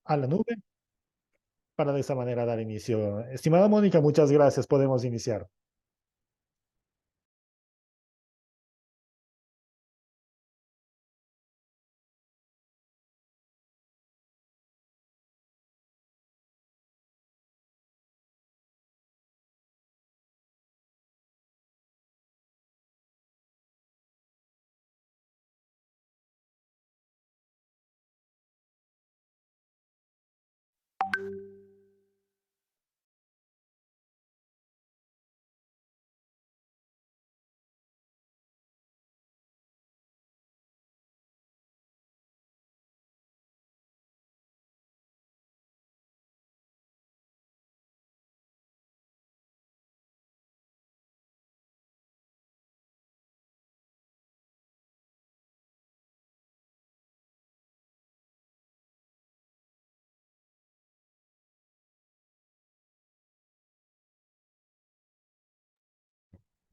a la nube para de esa manera dar inicio. Estimada Mónica, muchas gracias. Podemos iniciar.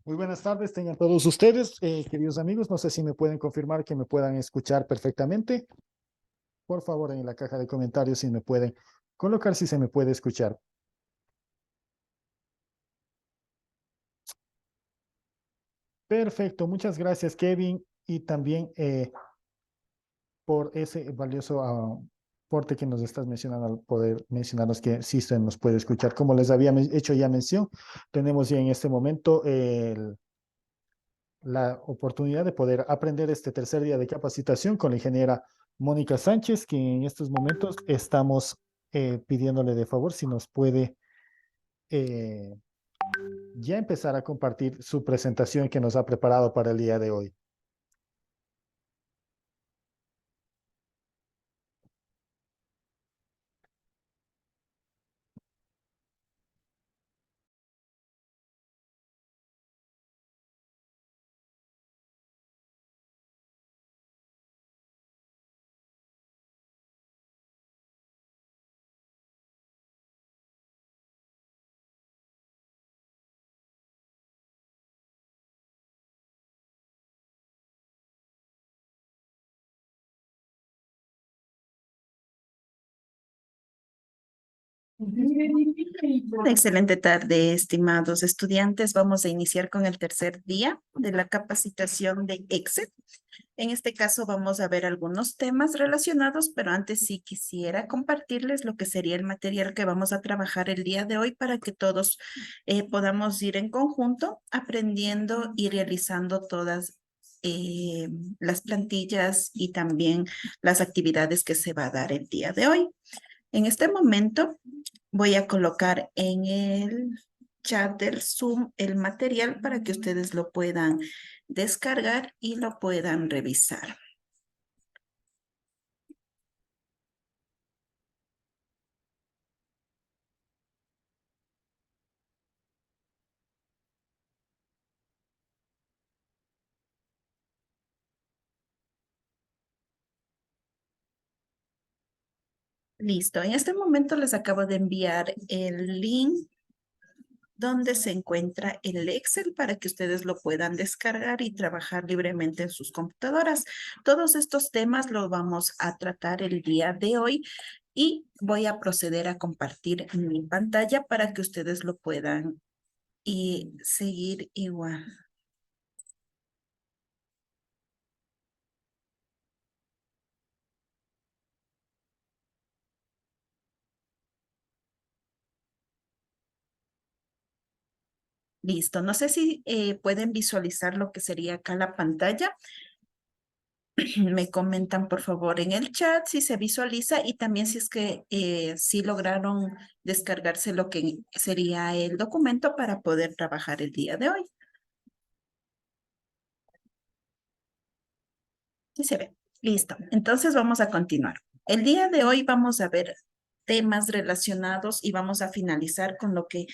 Muy buenas tardes, tengan todos ustedes, queridos amigos. No sé si me pueden confirmar que me puedan escuchar perfectamente. Por favor, en la caja de comentarios, si me pueden colocar si se me puede escuchar. Perfecto, muchas gracias, Kevin, y también por ese valioso aporte que nos estás mencionando al poder mencionarnos que sí se nos puede escuchar. Como les había hecho ya mención, tenemos ya en este momento la oportunidad de poder aprender este tercer día de capacitación con la ingeniera Mónica Sánchez, que en estos momentos estamos pidiéndole de favor si nos puede eh, ya empezar a compartir su presentación que nos ha preparado para el día de hoy. Una excelente tarde, estimados estudiantes. Vamos a iniciar con el tercer día de la capacitación de Excel. En este caso vamos a ver algunos temas relacionados, pero antes sí quisiera compartirles lo que sería el material que vamos a trabajar el día de hoy para que todos podamos ir en conjunto aprendiendo y realizando todas las plantillas y también las actividades que se va a dar el día de hoy. En este momento voy a colocar en el chat del Zoom el material para que ustedes lo puedan descargar y lo puedan revisar. Listo. En este momento les acabo de enviar el link donde se encuentra el Excel para que ustedes lo puedan descargar y trabajar libremente en sus computadoras. Todos estos temas los vamos a tratar el día de hoy y voy a proceder a compartir mi pantalla para que ustedes lo puedan y seguir igual. Listo. No sé si pueden visualizar lo que sería acá la pantalla. Me comentan por favor en el chat si se visualiza y también si es que si lograron descargarse lo que sería el documento para poder trabajar el día de hoy. Sí se ve. Listo. Entonces vamos a continuar. El día de hoy vamos a ver temas relacionados y vamos a finalizar con lo que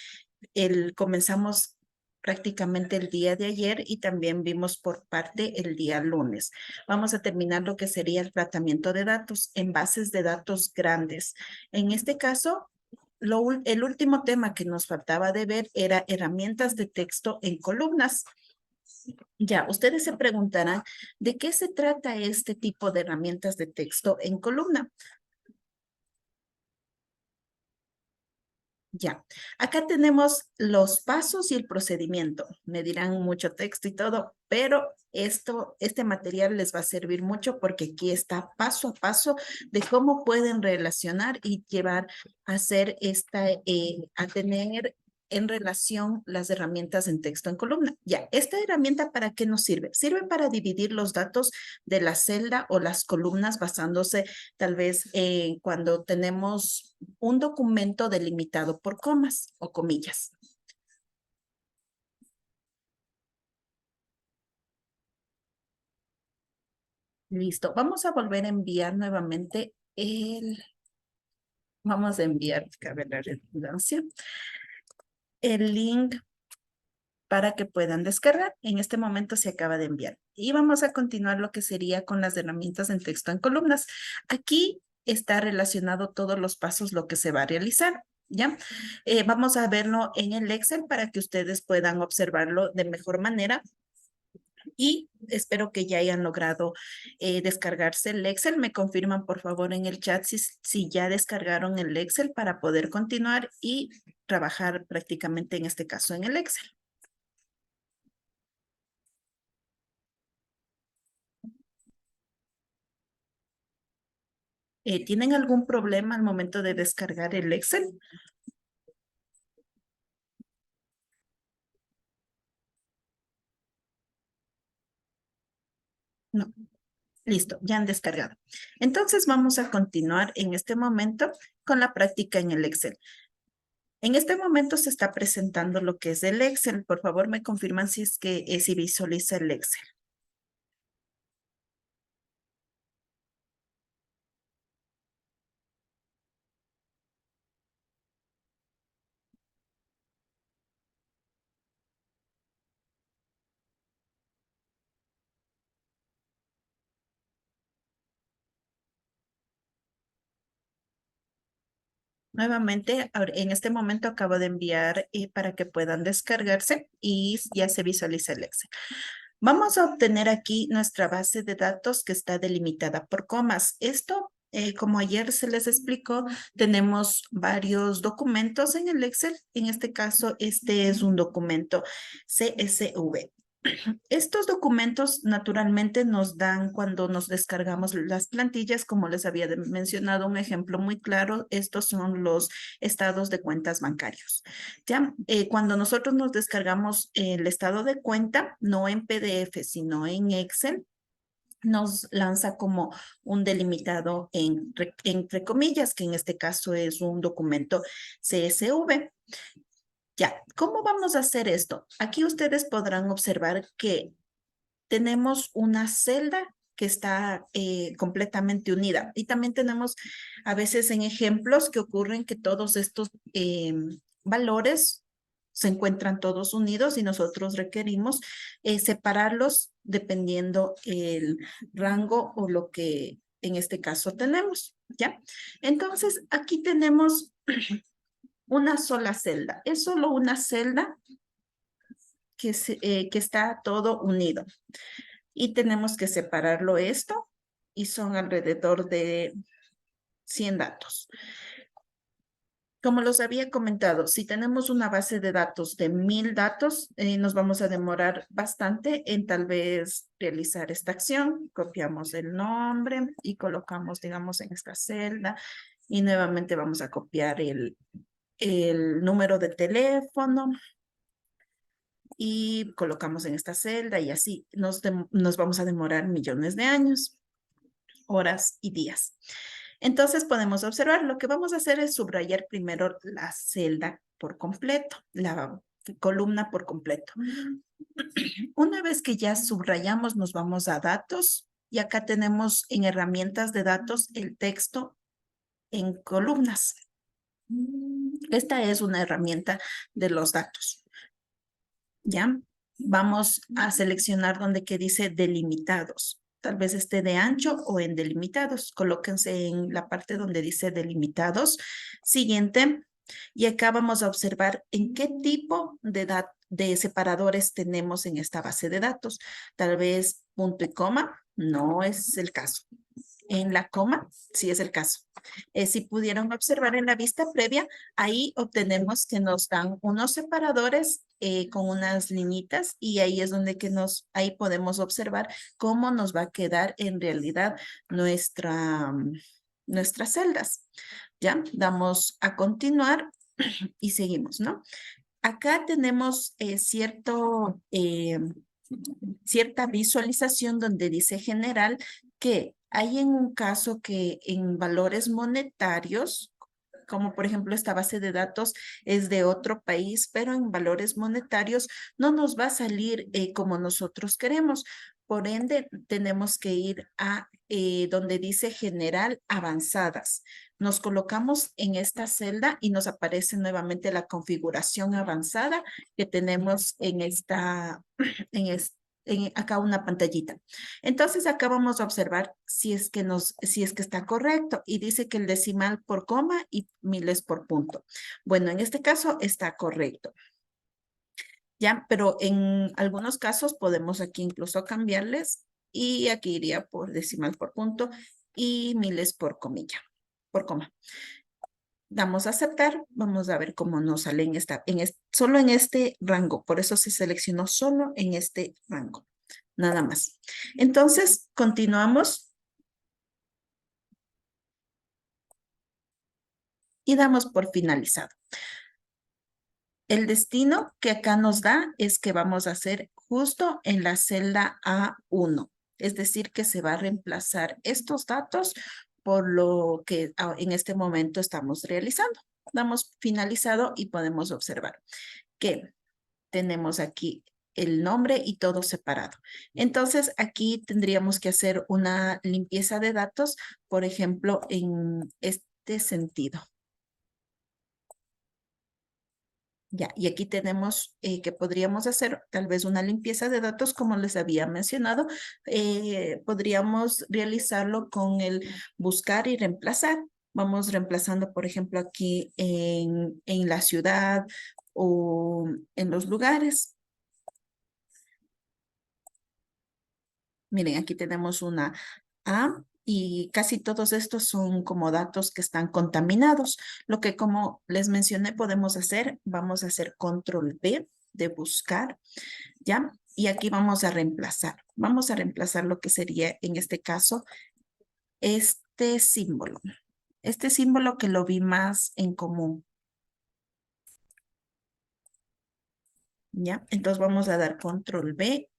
comenzamos prácticamente el día de ayer y también vimos por parte el día lunes. Vamos a terminar lo que sería el tratamiento de datos en bases de datos grandes. En este caso, el último tema que nos faltaba de ver era herramientas de texto en columnas. Ya, ustedes se preguntarán, ¿de qué se trata este tipo de herramientas de texto en columna? Ya, acá tenemos los pasos y el procedimiento. Me dirán mucho texto y todo, pero este material les va a servir mucho porque aquí está paso a paso de cómo pueden relacionar y llevar a hacer a tener en relación las herramientas en texto en columna. Ya, ¿esta herramienta para qué nos sirve? Sirve para dividir los datos de la celda o las columnas basándose tal vez cuando tenemos un documento delimitado por comas o comillas. Listo. Vamos a volver a enviar nuevamente vamos a enviar, cabe la redundancia, el link para que puedan descargar. En este momento se acaba de enviar. Y vamos a continuar lo que sería con las herramientas en texto en columnas. Aquí está relacionado todos los pasos, lo que se va a realizar. ¿Ya? Vamos a verlo en el Excel para que ustedes puedan observarlo de mejor manera. Y espero que ya hayan logrado descargarse el Excel. Me confirman por favor en el chat si ya descargaron el Excel para poder continuar y trabajar prácticamente en este caso en el Excel. ¿Tienen algún problema al momento de descargar el Excel? No. Listo, ya han descargado. Entonces vamos a continuar en este momento con la práctica en el Excel. En este momento se está presentando lo que es el Excel. Por favor, me confirman si es que si visualiza el Excel. Nuevamente, en este momento acabo de enviar para que puedan descargarse y ya se visualiza el Excel. Vamos a obtener aquí nuestra base de datos que está delimitada por comas. Esto, como ayer se les explicó, tenemos varios documentos en el Excel. En este caso, este es un documento CSV. Estos documentos naturalmente nos dan cuando nos descargamos las plantillas, como les había mencionado, un ejemplo muy claro, estos son los estados de cuentas bancarios. Ya, cuando nosotros nos descargamos el estado de cuenta, no en PDF, sino en Excel, nos lanza como un delimitado entre comillas, que en este caso es un documento CSV. Ya, ¿cómo vamos a hacer esto? Aquí ustedes podrán observar que tenemos una celda que está completamente unida. Y también tenemos a veces en ejemplos que ocurren que todos estos valores se encuentran todos unidos y nosotros requerimos separarlos dependiendo el rango o lo que en este caso tenemos, ¿ya? Entonces, aquí tenemos una sola celda. Es solo una celda que está todo unido. Y tenemos que separarlo esto y son alrededor de 100 datos. Como los había comentado, si tenemos una base de datos de 1000 datos, nos vamos a demorar bastante en tal vez realizar esta acción. Copiamos el nombre y colocamos, digamos, en esta celda y nuevamente vamos a copiar el número de teléfono y colocamos en esta celda y así nos vamos a demorar millones de años, horas y días. Entonces podemos observar, lo que vamos a hacer es subrayar primero la celda por completo, la columna por completo. Una vez que ya subrayamos, nos vamos a datos y acá tenemos en herramientas de datos el texto en columnas. Esta es una herramienta de los datos. ¿Ya? Vamos a seleccionar donde que dice delimitados. Tal vez esté de ancho o en delimitados. Colóquense en la parte donde dice delimitados. Siguiente. Y acá vamos a observar en qué tipo de separadores tenemos en esta base de datos. Tal vez punto y coma. No es el caso. en la coma, si es el caso. Si pudieron observar en la vista previa, ahí obtenemos que nos dan unos separadores con unas liñitas y ahí es donde ahí podemos observar cómo nos va a quedar en realidad nuestras celdas. Ya, damos a continuar y seguimos, ¿no? Acá tenemos cierta visualización donde dice general que hay en un caso que en valores monetarios, como por ejemplo esta base de datos es de otro país, pero en valores monetarios no nos va a salir como nosotros queremos. Por ende, tenemos que ir a donde dice general avanzadas. Nos colocamos en esta celda y nos aparece nuevamente la configuración avanzada que tenemos acá una pantallita. Entonces acá vamos a observar si es que está correcto y dice que el decimal por coma y miles por punto. Bueno, en este caso está correcto. Ya, pero en algunos casos podemos aquí incluso cambiarles y aquí iría por decimal por punto y miles por comilla, por coma. Damos a aceptar, vamos a ver cómo nos sale solo en este rango, por eso se seleccionó solo en este rango, nada más. Entonces, continuamos y damos por finalizado. El destino que acá nos da es que vamos a hacer justo en la celda A1, es decir, que se va a reemplazar estos datos por lo que en este momento estamos realizando. Damos finalizado y podemos observar que tenemos aquí el nombre y todo separado. Entonces, aquí tendríamos que hacer una limpieza de datos, por ejemplo, en este sentido. Ya, y aquí tenemos que podríamos hacer tal vez una limpieza de datos, como les había mencionado. Podríamos realizarlo con el buscar y reemplazar. Vamos reemplazando, por ejemplo, aquí en la ciudad o en los lugares. Miren, aquí tenemos una A y casi todos estos son como datos que están contaminados. Lo que como les mencioné podemos hacer, vamos a hacer control V de buscar, ¿ya? Y aquí vamos a reemplazar. Vamos a reemplazar lo que sería en este caso este símbolo. Este símbolo que lo vi más en común. ¿Ya? Entonces vamos a dar control V.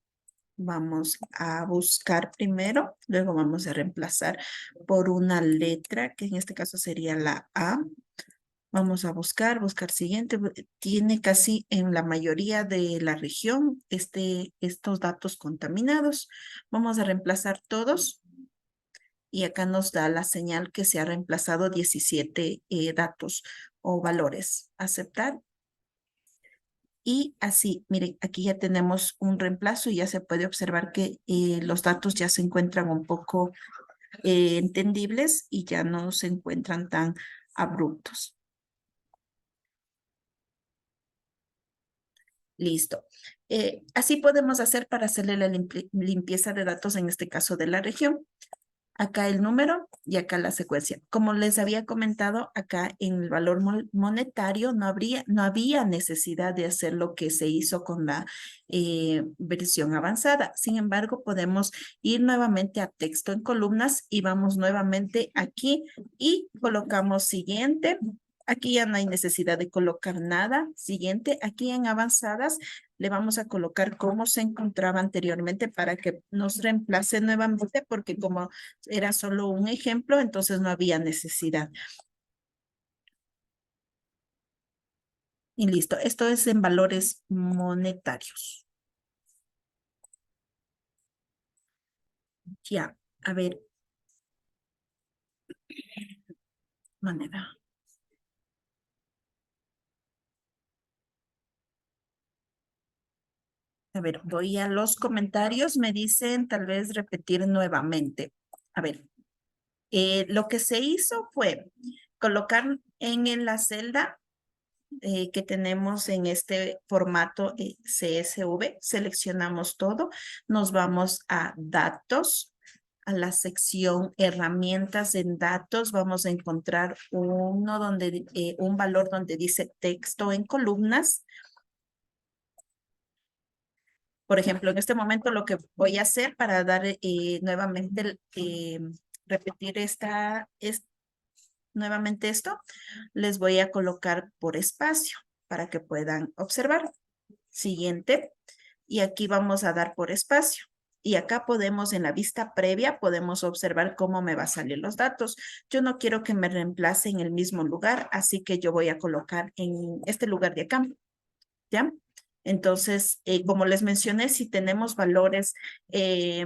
Vamos a buscar primero, luego vamos a reemplazar por una letra, que en este caso sería la A. Vamos a buscar siguiente. Tiene casi en la mayoría de la región estos datos contaminados. Vamos a reemplazar todos y acá nos da la señal que se ha reemplazado 17 datos o valores. Aceptar. Y así, miren, aquí ya tenemos un reemplazo y ya se puede observar que los datos ya se encuentran un poco entendibles y ya no se encuentran tan abruptos. Listo. Así podemos hacer para hacerle la limpieza de datos, en este caso de la región. Acá el número y acá la secuencia. Como les había comentado, acá en el valor monetario no había necesidad de hacer lo que se hizo con la versión avanzada. Sin embargo, podemos ir nuevamente a texto en columnas y vamos nuevamente aquí y colocamos siguiente. Aquí ya no hay necesidad de colocar nada. Siguiente, aquí en avanzadas le vamos a colocar cómo se encontraba anteriormente para que nos reemplace nuevamente, porque como era solo un ejemplo, entonces no había necesidad. Y listo, esto es en valores monetarios. Ya, a ver. Manera. A ver, voy a los comentarios. Me dicen tal vez repetir nuevamente. A ver, lo que se hizo fue colocar en la celda que tenemos en este formato CSV, seleccionamos todo, nos vamos a datos, a la sección herramientas en datos, vamos a encontrar un valor donde dice texto en columnas. Por ejemplo, en este momento lo que voy a hacer para dar nuevamente, repetir nuevamente esto, les voy a colocar por espacio para que puedan observar. Siguiente. Y aquí vamos a dar por espacio. Y acá podemos, en la vista previa, podemos observar cómo me va a salir los datos. Yo no quiero que me reemplace en el mismo lugar, así que yo voy a colocar en este lugar de acá. ¿Ya? Entonces, como les mencioné, si tenemos valores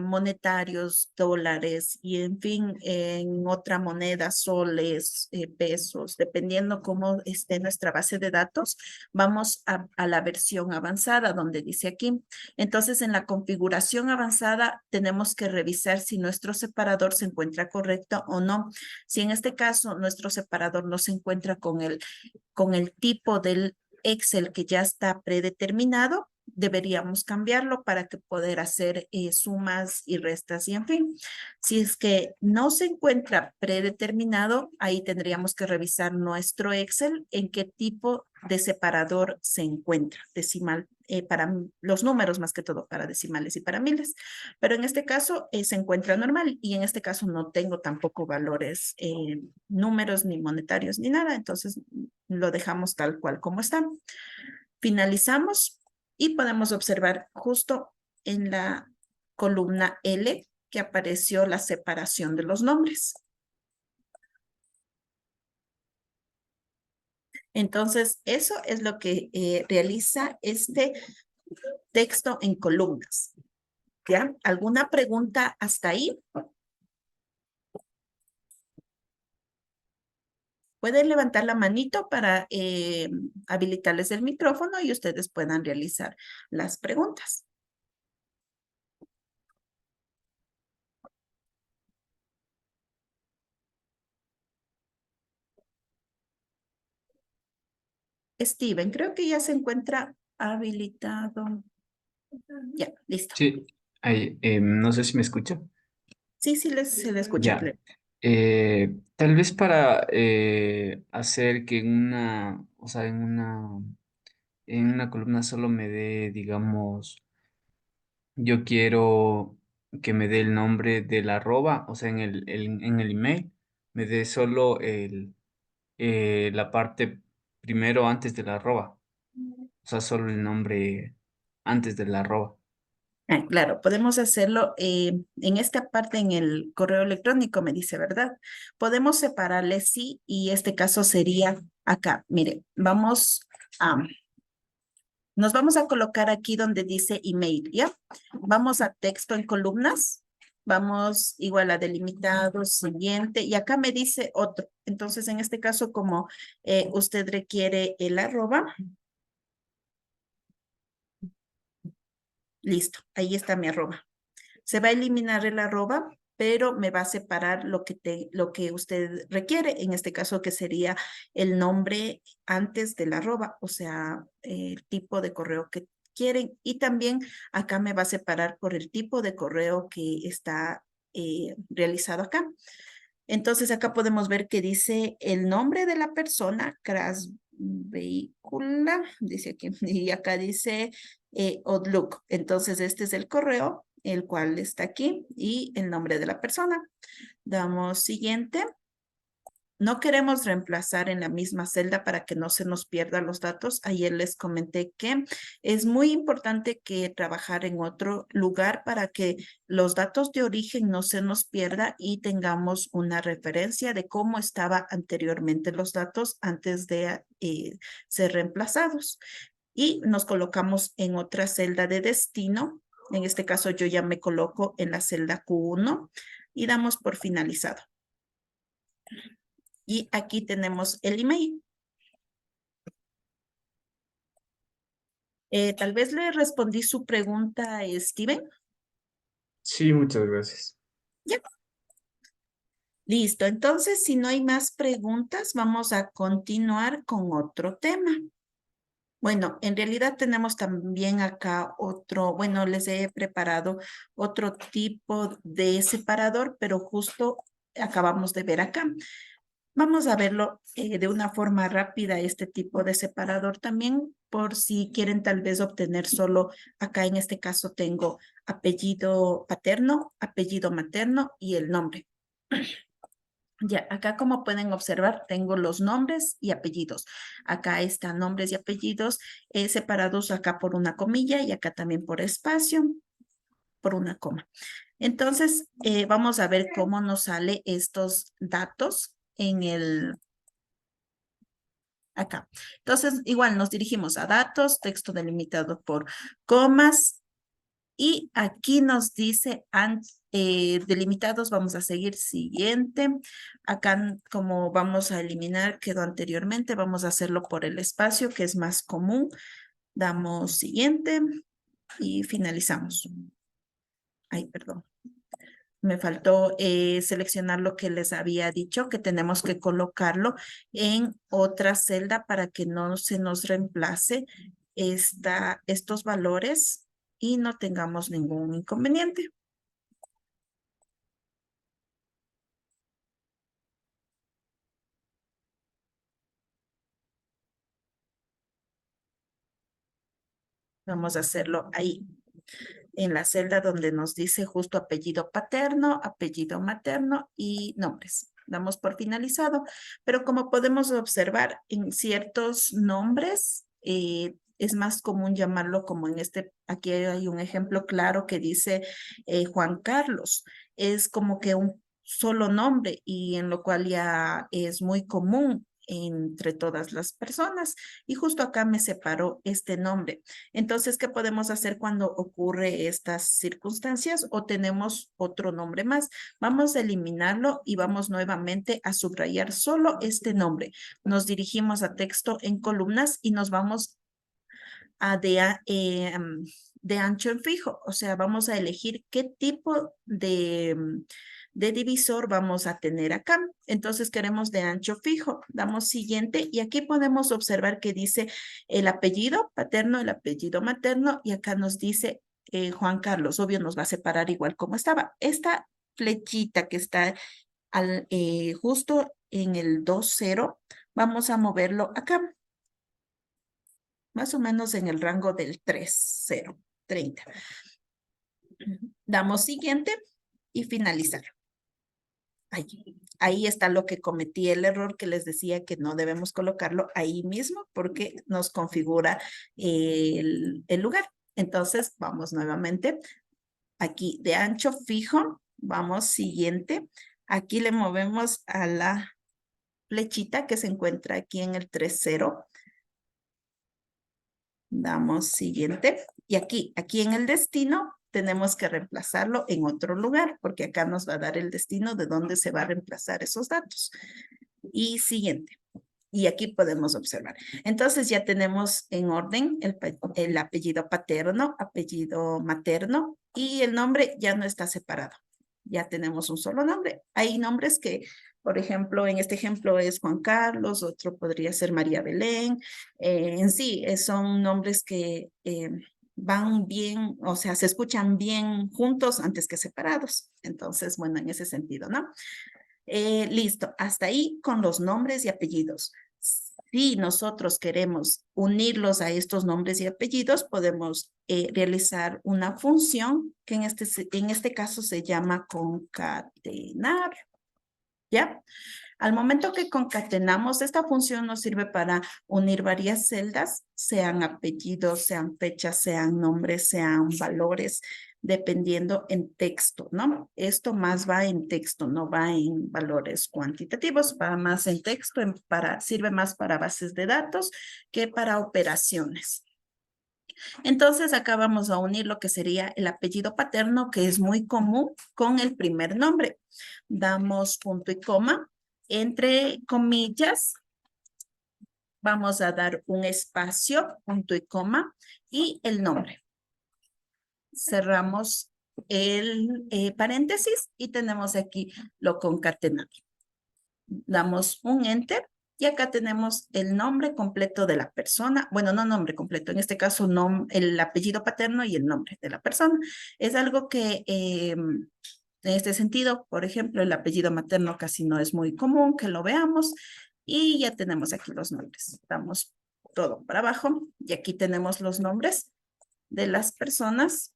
monetarios, dólares y en fin, en otra moneda, soles, pesos, dependiendo cómo esté nuestra base de datos, vamos a la versión avanzada donde dice aquí. Entonces, en la configuración avanzada tenemos que revisar si nuestro separador se encuentra correcto o no. Si en este caso nuestro separador no se encuentra con el tipo del Excel que ya está predeterminado, deberíamos cambiarlo para que poder hacer sumas y restas y en fin. Si es que no se encuentra predeterminado, ahí tendríamos que revisar nuestro Excel en qué tipo de separador se encuentra, decimal, para los números más que todo, para decimales y para miles. Pero en este caso se encuentra normal y en este caso no tengo tampoco valores números ni monetarios ni nada, entonces lo dejamos tal cual como está. Finalizamos y podemos observar justo en la columna L que apareció la separación de los nombres. Entonces, eso es lo que realiza este texto en columnas. ¿Ya? ¿Alguna pregunta hasta ahí? Pueden levantar la manito para habilitarles el micrófono y ustedes puedan realizar las preguntas. Steven, creo que ya se encuentra habilitado. Ya, listo. Sí, no sé si me escucha. Sí, se le escucha Ya. claro. Tal vez para hacer que o sea, en una columna solo me dé, digamos, yo quiero que me dé el nombre del arroba, o sea, en el email, me dé solo la parte primero antes del arroba, o sea, solo el nombre antes del arroba. Ah, claro, podemos hacerlo en esta parte en el correo electrónico, me dice, ¿verdad? Podemos separarle sí y este caso sería acá. Mire, nos vamos a colocar aquí donde dice email, ¿ya? Vamos a texto en columnas, vamos igual a delimitado, siguiente, y acá me dice otro. Entonces, en este caso, como usted requiere el arroba, listo, ahí está mi arroba. Se va a eliminar el arroba, pero me va a separar lo que usted requiere, en este caso que sería el nombre antes del arroba, o sea, el tipo de correo que quieren. Y también acá me va a separar por el tipo de correo que está realizado acá. Entonces acá podemos ver que dice el nombre de la persona, Crash Vehícula, dice aquí, y acá dice Outlook. Entonces este es el correo, el cual está aquí y el nombre de la persona. Damos siguiente. No queremos reemplazar en la misma celda para que no se nos pierdan los datos. Ayer les comenté que es muy importante que trabajar en otro lugar para que los datos de origen no se nos pierda y tengamos una referencia de cómo estaban anteriormente los datos antes de ser reemplazados. Y nos colocamos en otra celda de destino. En este caso yo ya me coloco en la celda Q1 y damos por finalizado. Y aquí tenemos el email. Tal vez le respondí su pregunta a Steven. Sí, muchas gracias. Ya. Listo. Entonces, si no hay más preguntas, vamos a continuar con otro tema. Bueno, en realidad tenemos también acá otro, bueno, les he preparado otro tipo de separador, pero justo acabamos de ver acá. Vamos a verlo de una forma rápida, este tipo de separador también, por si quieren tal vez obtener solo, acá en este caso tengo apellido paterno, apellido materno y el nombre. Ya, acá como pueden observar, tengo los nombres y apellidos. Acá están nombres y apellidos separados acá por una comilla y acá también por espacio, por una coma. Entonces, vamos a ver cómo nos sale estos datos en acá. Entonces, igual nos dirigimos a datos, texto delimitado por comas, y aquí nos dice delimitados, vamos a seguir siguiente. Acá, como vamos a eliminar, quedó anteriormente, vamos a hacerlo por el espacio, que es más común. Damos siguiente y finalizamos. Ay, perdón. Me faltó seleccionar lo que les había dicho, que tenemos que colocarlo en otra celda para que no se nos reemplace estos valores y no tengamos ningún inconveniente. Vamos a hacerlo ahí, en la celda donde nos dice justo apellido paterno, apellido materno y nombres. Damos por finalizado, pero como podemos observar en ciertos nombres, es más común llamarlo como en aquí hay un ejemplo claro que dice Juan Carlos. Es como que un solo nombre y en lo cual ya es muy común entre todas las personas. Y justo acá me separó este nombre. Entonces, ¿qué podemos hacer cuando ocurre estas circunstancias o tenemos otro nombre más? Vamos a eliminarlo y vamos nuevamente a subrayar solo este nombre. Nos dirigimos a texto en columnas y nos vamos a de ancho en fijo. O sea, vamos a elegir qué tipo de divisor vamos a tener acá. Entonces queremos de ancho fijo. Damos siguiente y aquí podemos observar que dice el apellido paterno, el apellido materno y acá nos dice Juan Carlos. Obvio nos va a separar igual como estaba. Esta flechita que está justo en el 2,0, vamos a moverlo acá, más o menos en el rango del 3,0, 30. Damos siguiente y finalizar. Ahí está lo que cometí, el error que les decía que no debemos colocarlo ahí mismo porque nos configura el lugar. Entonces, vamos nuevamente aquí de ancho fijo, vamos siguiente. Aquí le movemos a la flechita que se encuentra aquí en el 3,0. Damos siguiente. Y aquí en el destino, tenemos que reemplazarlo en otro lugar, porque acá nos va a dar el destino de dónde se va a reemplazar esos datos. Y siguiente. Y aquí podemos observar. Entonces ya tenemos en orden el apellido paterno, apellido materno y el nombre ya no está separado. Ya tenemos un solo nombre. Hay nombres que, por ejemplo, en este ejemplo es Juan Carlos, otro podría ser María Belén. En sí, son nombres que van bien, o sea, se escuchan bien juntos antes que separados. Entonces, bueno, en ese sentido, ¿no? Listo, hasta ahí con los nombres y apellidos. Si nosotros queremos unirlos a estos nombres y apellidos, podemos realizar una función que en este caso se llama concatenar. ¿Ya? Al momento que concatenamos, esta función nos sirve para unir varias celdas, sean apellidos, sean fechas, sean nombres, sean valores, dependiendo en texto, ¿no? Esto más va en texto, no va en valores cuantitativos, va más en texto, sirve más para bases de datos que para operaciones. Entonces acá vamos a unir lo que sería el apellido paterno, que es muy común, con el primer nombre. Damos punto y coma. Entre comillas, vamos a dar un espacio, punto y coma, y el nombre. Cerramos el paréntesis y tenemos aquí lo concatenado. Damos un enter Y acá tenemos el nombre completo de la persona. Bueno, no nombre completo, en este caso el apellido paterno y el nombre de la persona. Es algo que en este sentido, por ejemplo, el apellido materno casi no es muy común que lo veamos. Y ya tenemos aquí los nombres. Damos todo para abajo y aquí tenemos los nombres de las personas,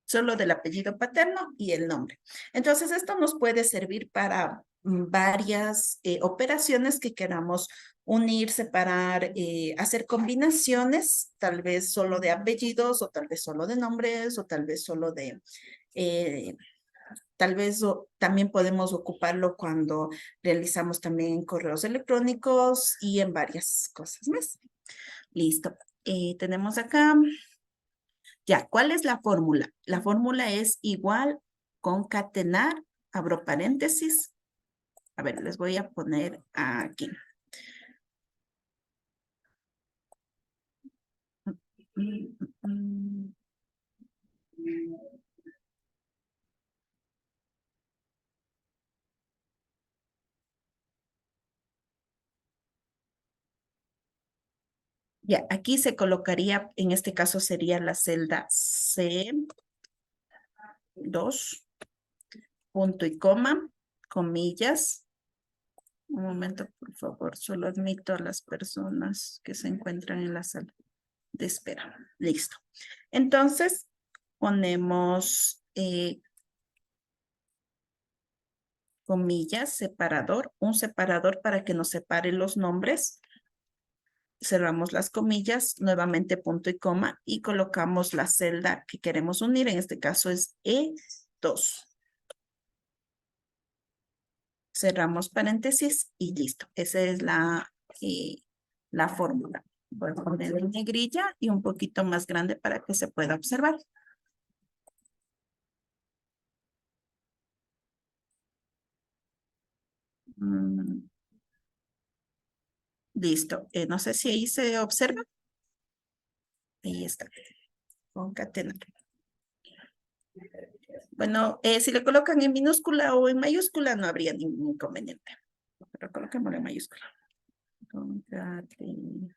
solo del apellido paterno y el nombre. Entonces, esto nos puede servir para varias operaciones que queramos unir, separar, hacer combinaciones, tal vez solo de apellidos o tal vez solo de nombres o tal vez solo de... tal vez también podemos ocuparlo cuando realizamos también correos electrónicos y en varias cosas más. Listo. Tenemos acá... Ya, ¿cuál es la fórmula? La fórmula es igual concatenar, abro paréntesis. A ver, les voy a poner aquí. Ya, aquí se colocaría, en este caso sería la celda C2, punto y coma, comillas. Un momento, por favor, solo admito a las personas que se encuentran en la sala de espera. Listo. Entonces, ponemos comillas, separador, un separador para que nos separe los nombres. Cerramos las comillas, nuevamente punto y coma, y colocamos la celda que queremos unir, en este caso es E2. Cerramos paréntesis y listo. Esa es la fórmula. Voy a poner en negrilla y un poquito más grande para que se pueda observar. Listo. No sé si ahí se observa. Ahí está. Concatenar. Bueno, si le colocan en minúscula o en mayúscula no habría ningún inconveniente. Pero coloquémoslo en mayúscula. Concatenar.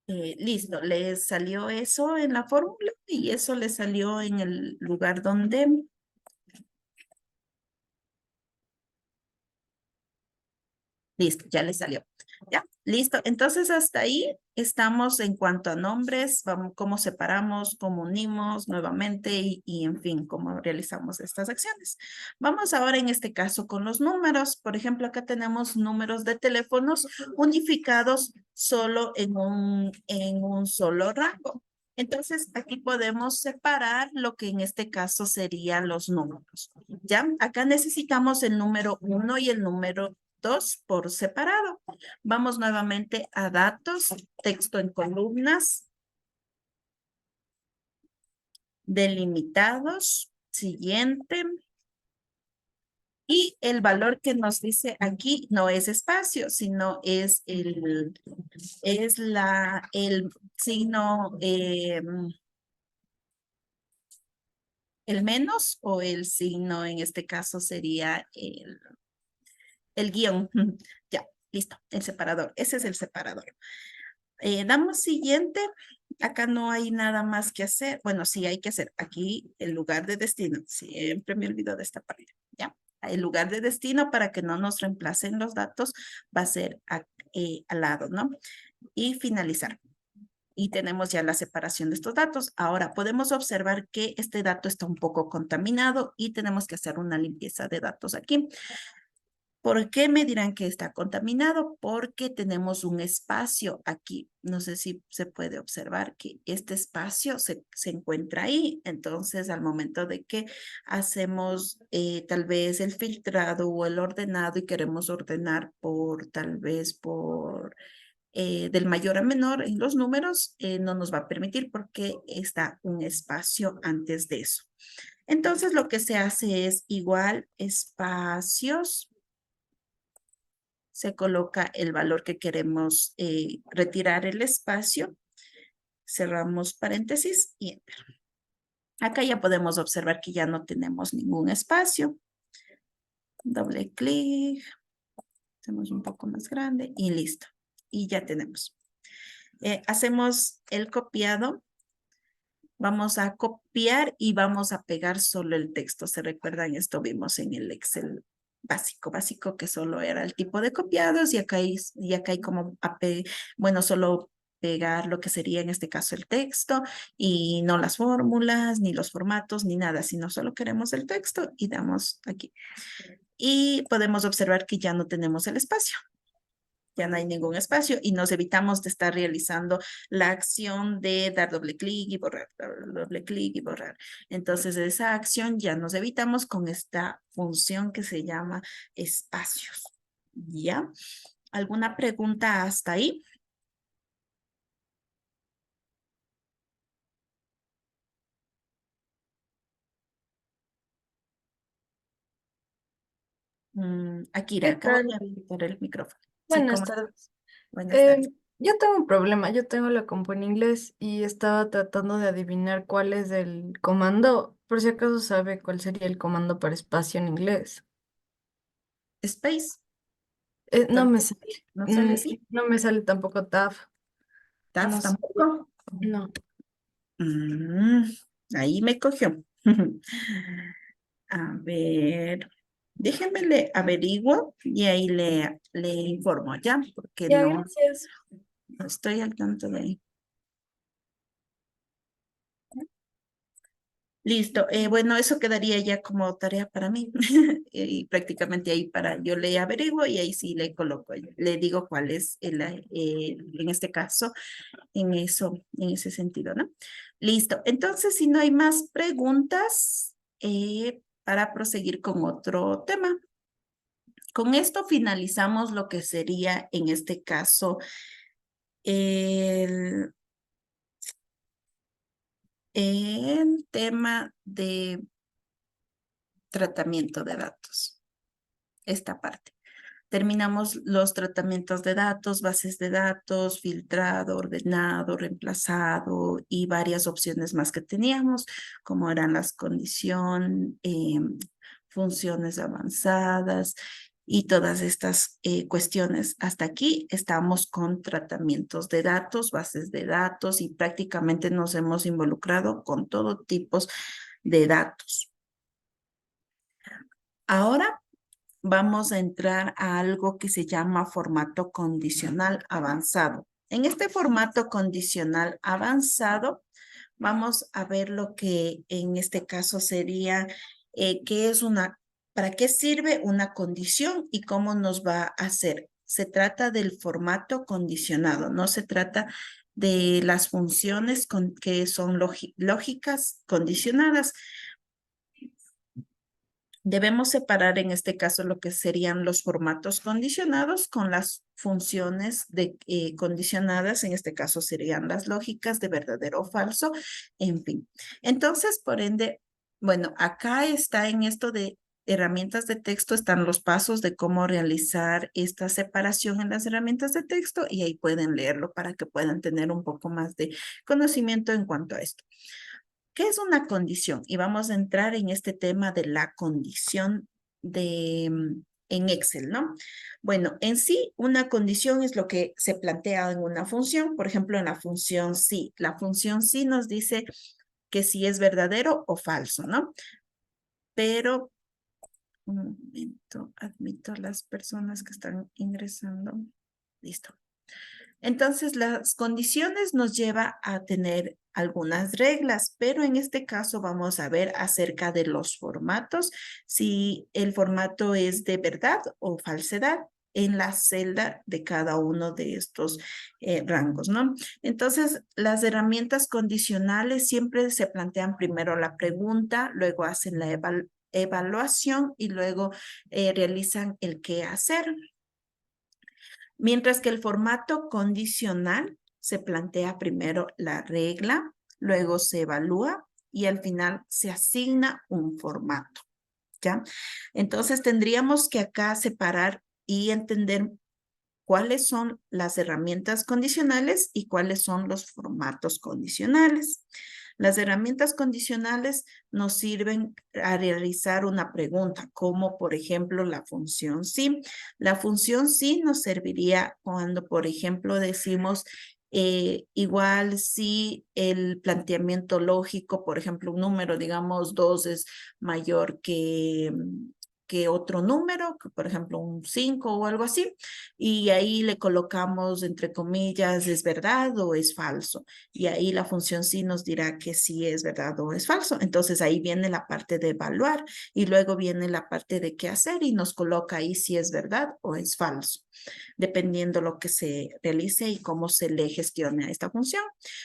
Listo, le salió eso en la fórmula y eso le salió en el lugar donde... Listo, ya le salió. Ya, listo. Entonces hasta ahí estamos en cuanto a nombres, vamos, cómo separamos, cómo unimos nuevamente y en fin, cómo realizamos estas acciones. Vamos ahora en este caso con los números. Por ejemplo, acá tenemos números de teléfonos unificados solo en un solo rango. Entonces, aquí podemos separar lo que en este caso serían los números. ¿Ya? Acá necesitamos el número 1 y el número 2 por separado. Vamos nuevamente a datos, texto en columnas, delimitados, siguiente. Y el valor que nos dice aquí no es espacio, sino es el signo, el menos o el signo, en este caso sería el guión. Ya, listo, el separador. Ese es el separador. Damos siguiente. Acá no hay nada más que hacer. Bueno, sí hay que hacer. Aquí el lugar de destino. Siempre me olvido de esta parte. ¿Ya? El lugar de destino para que no nos reemplacen los datos va a ser al lado, ¿no? Y finalizar. Y tenemos ya la separación de estos datos. Ahora podemos observar que este dato está un poco contaminado y tenemos que hacer una limpieza de datos aquí. ¿Por qué me dirán que está contaminado? Porque tenemos un espacio aquí. No sé si se puede observar que este espacio se encuentra ahí. Entonces, al momento de que hacemos tal vez el filtrado o el ordenado y queremos ordenar tal vez por del mayor a menor en los números, no nos va a permitir porque está un espacio antes de eso. Entonces, lo que se hace es igual espacios. Se coloca el valor que queremos retirar el espacio, cerramos paréntesis y enter. Acá ya podemos observar que ya no tenemos ningún espacio. Doble clic. Hacemos un poco más grande y listo. Y ya tenemos. Hacemos el copiado. Vamos a copiar y vamos a pegar solo el texto. ¿Se recuerdan? Esto vimos en el Excel básico, que solo era el tipo de copiados y acá hay como, bueno, solo pegar lo que sería en este caso el texto y no las fórmulas, ni los formatos, ni nada, sino solo queremos el texto y damos aquí. Y podemos observar que ya no tenemos el espacio. Ya no hay ningún espacio y nos evitamos de estar realizando la acción de dar doble clic y borrar, dar doble clic y borrar. Entonces, esa acción ya nos evitamos con esta función que se llama espacios. ¿Ya? ¿Alguna pregunta hasta ahí? Akira, ¿Qué acabo tal? de habilitar el micrófono. Sí, Buenas ¿cómo tardes. estás? Buenas tardes. Yo tengo un problema. Yo tengo la compu en inglés y estaba tratando de adivinar cuál es el comando. Por si acaso sabe cuál sería el comando para espacio en inglés. Space, No me sale. ¿no sale así? No me sale tampoco tab. ¿Tab No sé. tampoco? No. Mm, ahí me cogió. A ver, déjenme le averiguo y ahí le informo ya, porque Ya, no, gracias. no estoy al tanto de ahí. Listo, bueno, eso quedaría ya como tarea para mí y prácticamente ahí para yo le averiguo y ahí sí le coloco, le digo cuál es en este caso, en ese sentido, ¿no? Listo, entonces si no hay más preguntas para proseguir con otro tema. Con esto finalizamos lo que sería en este caso el, el tema de tratamiento de datos, esta parte. Terminamos los tratamientos de datos, bases de datos, filtrado, ordenado, reemplazado y varias opciones más que teníamos, como eran las condiciones, funciones avanzadas y todas estas cuestiones. Hasta aquí estamos con tratamientos de datos, bases de datos y prácticamente nos hemos involucrado con todo tipos de datos. Ahora vamos a entrar a algo que se llama formato condicional avanzado. En este formato condicional avanzado, vamos a ver lo que en este caso sería, para qué sirve una condición y cómo nos va a hacer. Se trata del formato condicionado, no se trata de las funciones que son lógicas condicionadas. Debemos separar en este caso lo que serían los formatos condicionados con las funciones condicionadas, en este caso serían las lógicas de verdadero o falso, en fin. Entonces, por ende, bueno, acá está en esto de herramientas de texto, están los pasos de cómo realizar esta separación en las herramientas de texto y ahí pueden leerlo para que puedan tener un poco más de conocimiento en cuanto a esto. ¿Qué es una condición? Y vamos a entrar en este tema de la condición en Excel, ¿no? Bueno, en sí, una condición es lo que se plantea en una función. Por ejemplo, en la función sí. La función sí nos dice que si es verdadero o falso, ¿no? Pero, un momento, admito a las personas que están ingresando. Listo. Entonces, las condiciones nos lleva a tener algunas reglas, pero en este caso vamos a ver acerca de los formatos, si el formato es de verdad o falsedad en la celda de cada uno de estos rangos, ¿no? Entonces, las herramientas condicionales siempre se plantean primero la pregunta, luego hacen la evaluación y luego realizan el qué hacer. Mientras que el formato condicional se plantea primero la regla, luego se evalúa y al final se asigna un formato, ¿ya? Entonces tendríamos que acá separar y entender cuáles son las herramientas condicionales y cuáles son los formatos condicionales. Las herramientas condicionales nos sirven a realizar una pregunta, como por ejemplo la función sí. La función sí nos serviría cuando, por ejemplo, decimos igual si el planteamiento lógico, por ejemplo, un número, digamos, 2 es mayor que otro número, que por ejemplo un 5 o algo así, y ahí le colocamos entre comillas, ¿es verdad o es falso? Y ahí la función sí nos dirá que sí es verdad o es falso. Entonces ahí viene la parte de evaluar y luego viene la parte de qué hacer y nos coloca ahí si es verdad o es falso, dependiendo lo que se realice y cómo se le gestione a esta función.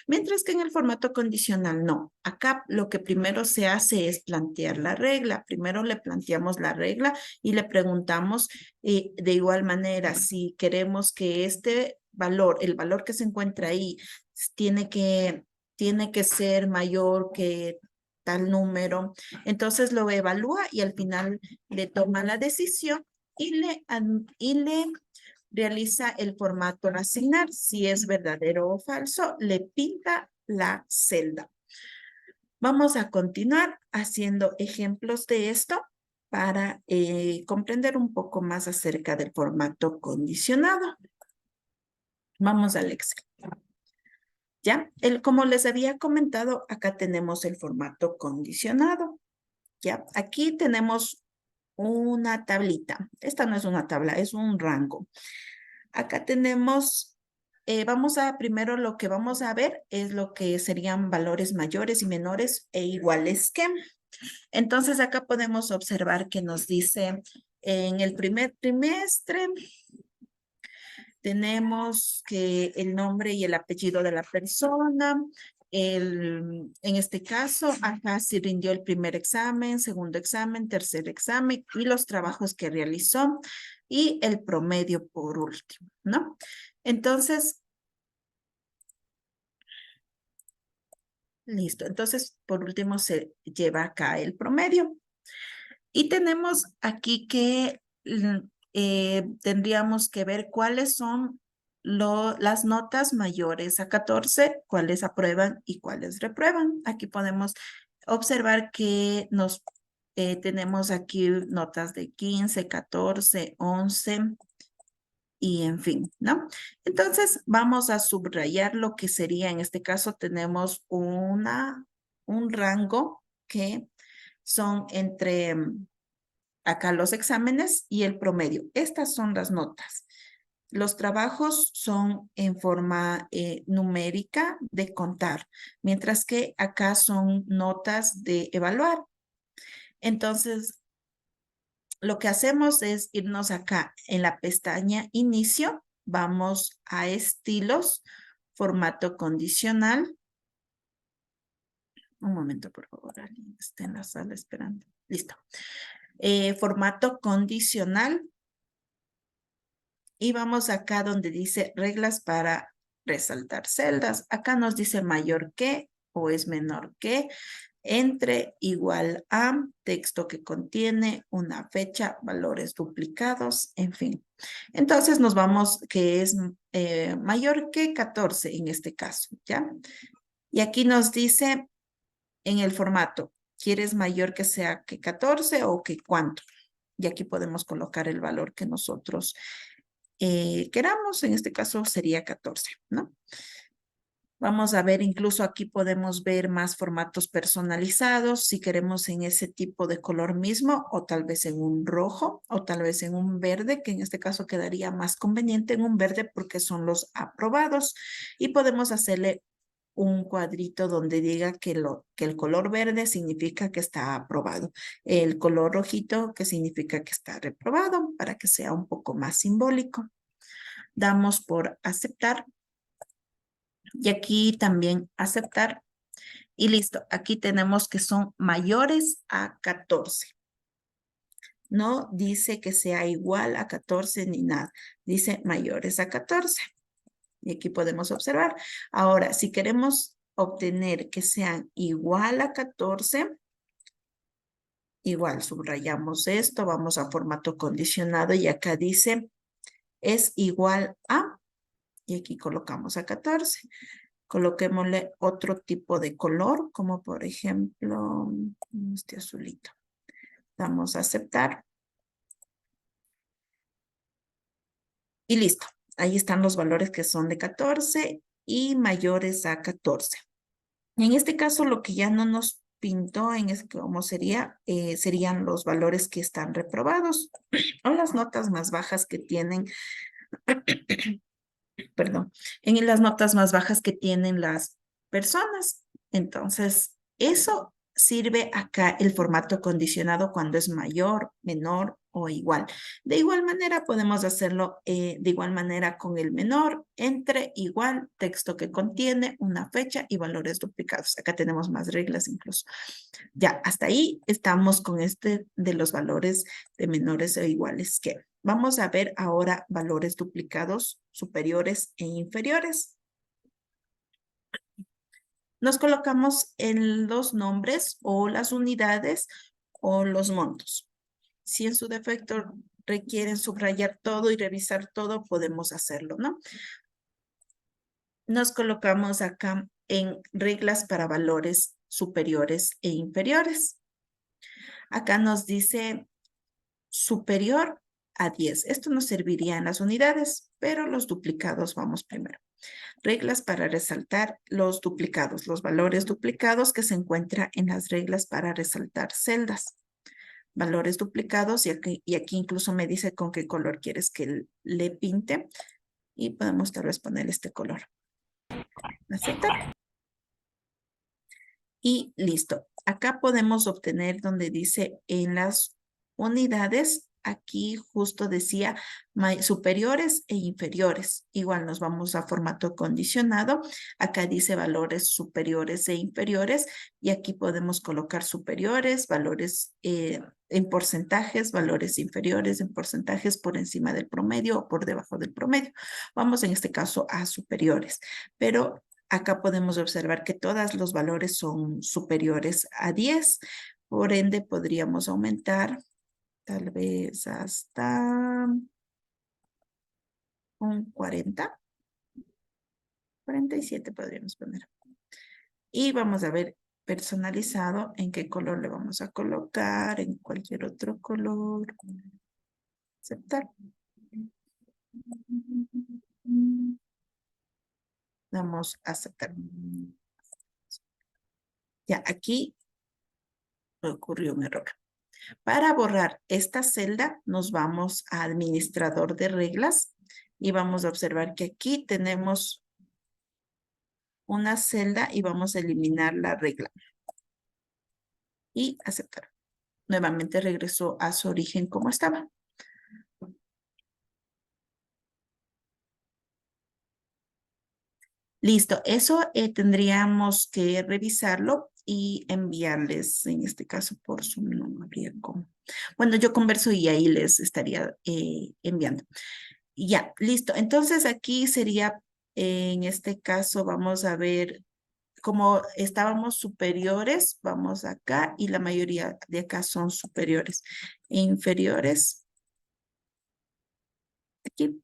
Mientras que en el formato condicional no. Acá lo que primero se hace es plantear la regla. Primero le planteamos la regla y le preguntamos de igual manera si queremos que este valor, el valor que se encuentra ahí, tiene que ser mayor que tal número. Entonces lo evalúa y al final le toma la decisión y le realiza el formato asignar. Si es verdadero o falso, le pinta la celda. Vamos a continuar haciendo ejemplos de esto para comprender un poco más acerca del formato condicionado. Vamos al Excel. ¿Ya? Como les había comentado, acá tenemos el formato condicionado. ¿Ya? Aquí tenemos una tablita. Esta no es una tabla, es un rango. Acá tenemos, primero lo que vamos a ver es lo que serían valores mayores y menores e iguales que. Entonces acá podemos observar que nos dice en el primer trimestre tenemos que el nombre y el apellido de la persona. En este caso, acá se rindió el primer examen, segundo examen, tercer examen y los trabajos que realizó y el promedio por último, ¿no? Entonces, listo. Entonces, por último, se lleva acá el promedio. Y tenemos aquí que tendríamos que ver cuáles son las notas mayores a 14, cuáles aprueban y cuáles reprueban. Aquí podemos observar que tenemos aquí notas de 15, 14, 11 y en fin, ¿no? Entonces vamos a subrayar lo que sería, en este caso tenemos un rango que son entre acá los exámenes y el promedio. Estas son las notas. Los trabajos son en forma numérica de contar, mientras que acá son notas de evaluar. Entonces, lo que hacemos es irnos acá en la pestaña Inicio, vamos a Estilos, Formato Condicional. Un momento, por favor, alguien está en la sala esperando. Listo. Formato Condicional. Y vamos acá donde dice reglas para resaltar celdas. Acá nos dice mayor que o es menor que, entre, igual a, texto que contiene una fecha, valores duplicados, en fin. Entonces nos vamos que es mayor que 14 en este caso, ¿ya? Y aquí nos dice en el formato, ¿quieres mayor que sea que 14 o que cuánto? Y aquí podemos colocar el valor que nosotros queramos, en este caso sería 14, ¿no? Vamos a ver, incluso aquí podemos ver más formatos personalizados, si queremos en ese tipo de color mismo, o tal vez en un rojo, o tal vez en un verde, que en este caso quedaría más conveniente en un verde porque son los aprobados. Y podemos hacerle un cuadrito donde diga que el color verde significa que está aprobado, el color rojito que significa que está reprobado, para que sea un poco más simbólico. Damos por aceptar. Y aquí también aceptar. Y listo. Aquí tenemos que son mayores a 14. No dice que sea igual a 14 ni nada. Dice mayores a 14. Y aquí podemos observar. Ahora, si queremos obtener que sean igual a 14, igual subrayamos esto, vamos a formato condicionado y acá dice es igual a, y aquí colocamos a 14. Coloquémosle otro tipo de color, como por ejemplo, este azulito. Damos a aceptar. Y listo. Ahí están los valores que son de 14 y mayores a 14. En este caso, lo que ya no nos pintó en cómo sería, serían los valores que están reprobados o las notas más bajas que tienen, perdón, en las notas más bajas que tienen las personas. Entonces, eso sirve acá el formato condicionado cuando es mayor, menor o igual. De igual manera podemos hacerlo de igual manera con el menor, entre, igual, texto que contiene, una fecha y valores duplicados. Acá tenemos más reglas incluso. Ya, hasta ahí estamos con este de los valores de menores o iguales que. Vamos a ver ahora valores duplicados superiores e inferiores. Nos colocamos en los nombres o las unidades o los montos. Si en su defecto requieren subrayar todo y revisar todo, podemos hacerlo, ¿no? Nos colocamos acá en reglas para valores superiores e inferiores. Acá nos dice superior a 10. Esto nos serviría en las unidades, pero los duplicados vamos primero. Reglas para resaltar los duplicados, los valores duplicados que se encuentran en las reglas para resaltar celdas. Valores duplicados y aquí incluso me dice con qué color quieres que le pinte y podemos tal vez poner este color. Aceptar. Y listo. Acá podemos obtener donde dice en las unidades, aquí justo decía superiores e inferiores. Igual nos vamos a formato condicionado. Acá dice valores superiores e inferiores y aquí podemos colocar superiores, valores en porcentajes, valores inferiores en porcentajes por encima del promedio o por debajo del promedio. Vamos en este caso a superiores, pero acá podemos observar que todos los valores son superiores a 10. Por ende, podríamos aumentar tal vez hasta un 40. 47 podríamos poner. Y vamos a ver personalizado en qué color le vamos a colocar, en cualquier otro color. Aceptar. Damos a aceptar. Ya, aquí ocurrió un error. Para borrar esta celda, nos vamos a administrador de reglas y vamos a observar que aquí tenemos una celda y vamos a eliminar la regla. Y aceptar. Nuevamente regresó a su origen como estaba. Listo, eso tendríamos que revisarlo y enviarles, en este caso por Zoom, no habría cómo. Bueno, yo converso y ahí les estaría enviando. Ya, listo. Entonces aquí sería, en este caso, vamos a ver, como estábamos superiores, vamos acá y la mayoría de acá son superiores. E inferiores, aquí.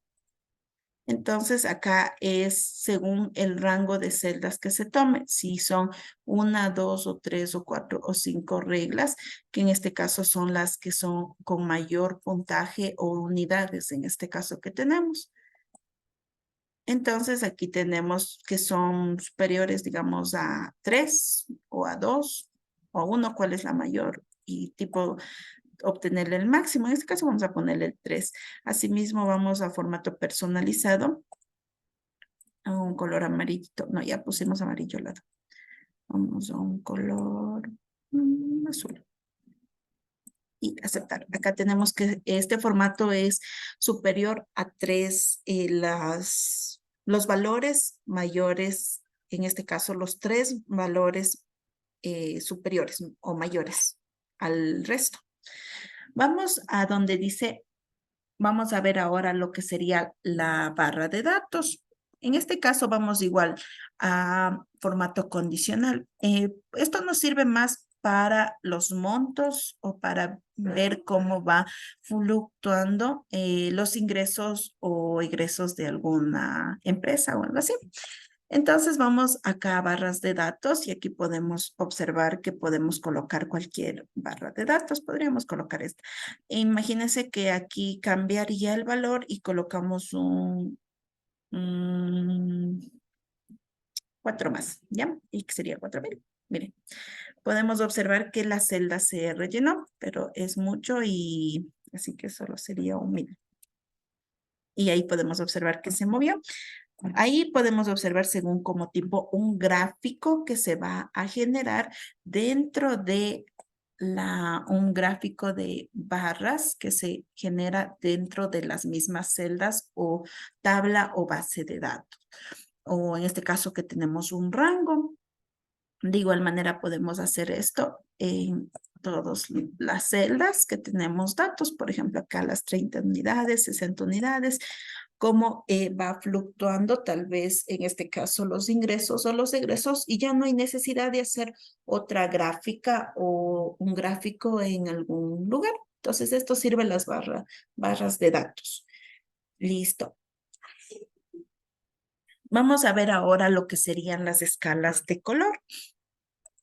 Entonces acá es según el rango de celdas que se tome, si son 1, 2 o 3 o 4 o 5 reglas, que en este caso son las que son con mayor puntaje o unidades, en este caso que tenemos. Entonces aquí tenemos que son superiores, digamos, a 3 o a 2 o a 1, cuál es la mayor y tipo obtenerle el máximo. En este caso vamos a ponerle el 3. Asimismo vamos a formato personalizado a un color amarillito. No, ya pusimos amarillo al lado. Vamos a un color azul. Y aceptar. Acá tenemos que este formato es superior a 3, los valores mayores, en este caso los 3 valores superiores o mayores al resto. Vamos a donde dice, vamos a ver ahora lo que sería la barra de datos. En este caso vamos igual a formato condicional. Esto nos sirve más para los montos o para ver cómo va fluctuando los ingresos o egresos de alguna empresa o algo así. Entonces vamos acá a barras de datos y aquí podemos observar que podemos colocar cualquier barra de datos. Podríamos colocar esta. Imagínense que aquí cambiaría el valor y colocamos un 4 más, ¿ya? Y que sería 4,000. Miren, podemos observar que la celda se rellenó, pero es mucho y así que solo sería 1,000. Y ahí podemos observar que se movió. Ahí podemos observar según como tipo un gráfico que se va a generar dentro de un gráfico de barras que se genera dentro de las mismas celdas o tabla o base de datos. O en este caso que tenemos un rango. De igual manera podemos hacer esto en todas las celdas que tenemos datos, por ejemplo acá las 30 unidades, 60 unidades, cómo va fluctuando tal vez en este caso los ingresos o los egresos y ya no hay necesidad de hacer otra gráfica o un gráfico en algún lugar. Entonces esto sirve las barras de datos. Listo. Vamos a ver ahora lo que serían las escalas de color.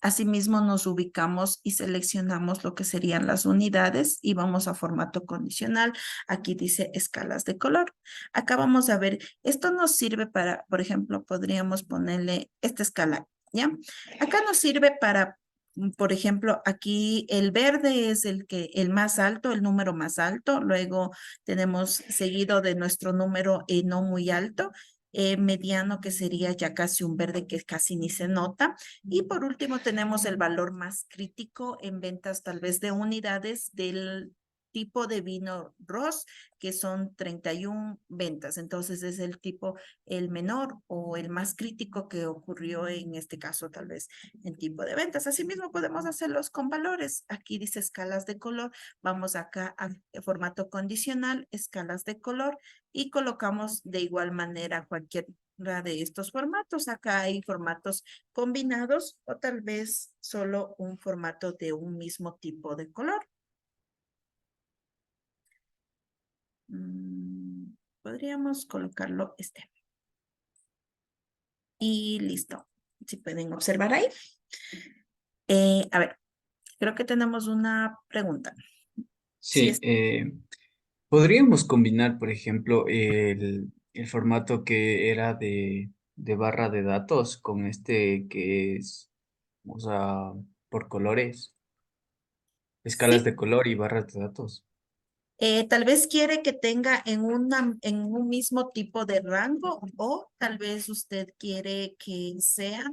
Asimismo, nos ubicamos y seleccionamos lo que serían las unidades y vamos a formato condicional. Aquí dice escalas de color. Acá vamos a ver, esto nos sirve para, por ejemplo, podríamos ponerle esta escala, ¿ya? Acá nos sirve para, por ejemplo, aquí el verde es el más alto, el número más alto. Luego tenemos seguido de nuestro número no muy alto. Mediano que sería ya casi un verde que casi ni se nota. Y por último tenemos el valor más crítico en ventas tal vez de unidades del tipo de vino Ross, que son 31 ventas. Entonces es el tipo, el menor o el más crítico que ocurrió en este caso tal vez en tipo de ventas. Asimismo podemos hacerlos con valores. Aquí dice escalas de color. Vamos acá a formato condicional, escalas de color y colocamos de igual manera cualquier de estos formatos. Acá hay formatos combinados o tal vez solo un formato de un mismo tipo de color. Podríamos colocarlo este. Y listo. Si pueden observar ahí. A ver, creo que tenemos una pregunta. Sí, podríamos combinar, por ejemplo, el formato que era de barra de datos con este que es, o sea, por colores, escalas Sí, de color y barras de datos. tal vez quiere que tenga en un mismo tipo de rango o tal vez usted quiere que sea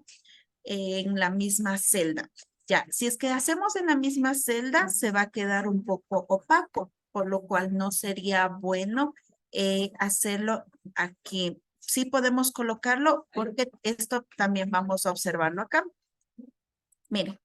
en la misma celda. Ya, si es que hacemos en la misma celda, se va a quedar un poco opaco, por lo cual no sería bueno hacerlo aquí. Sí podemos colocarlo porque esto también vamos a observarlo acá. Miren,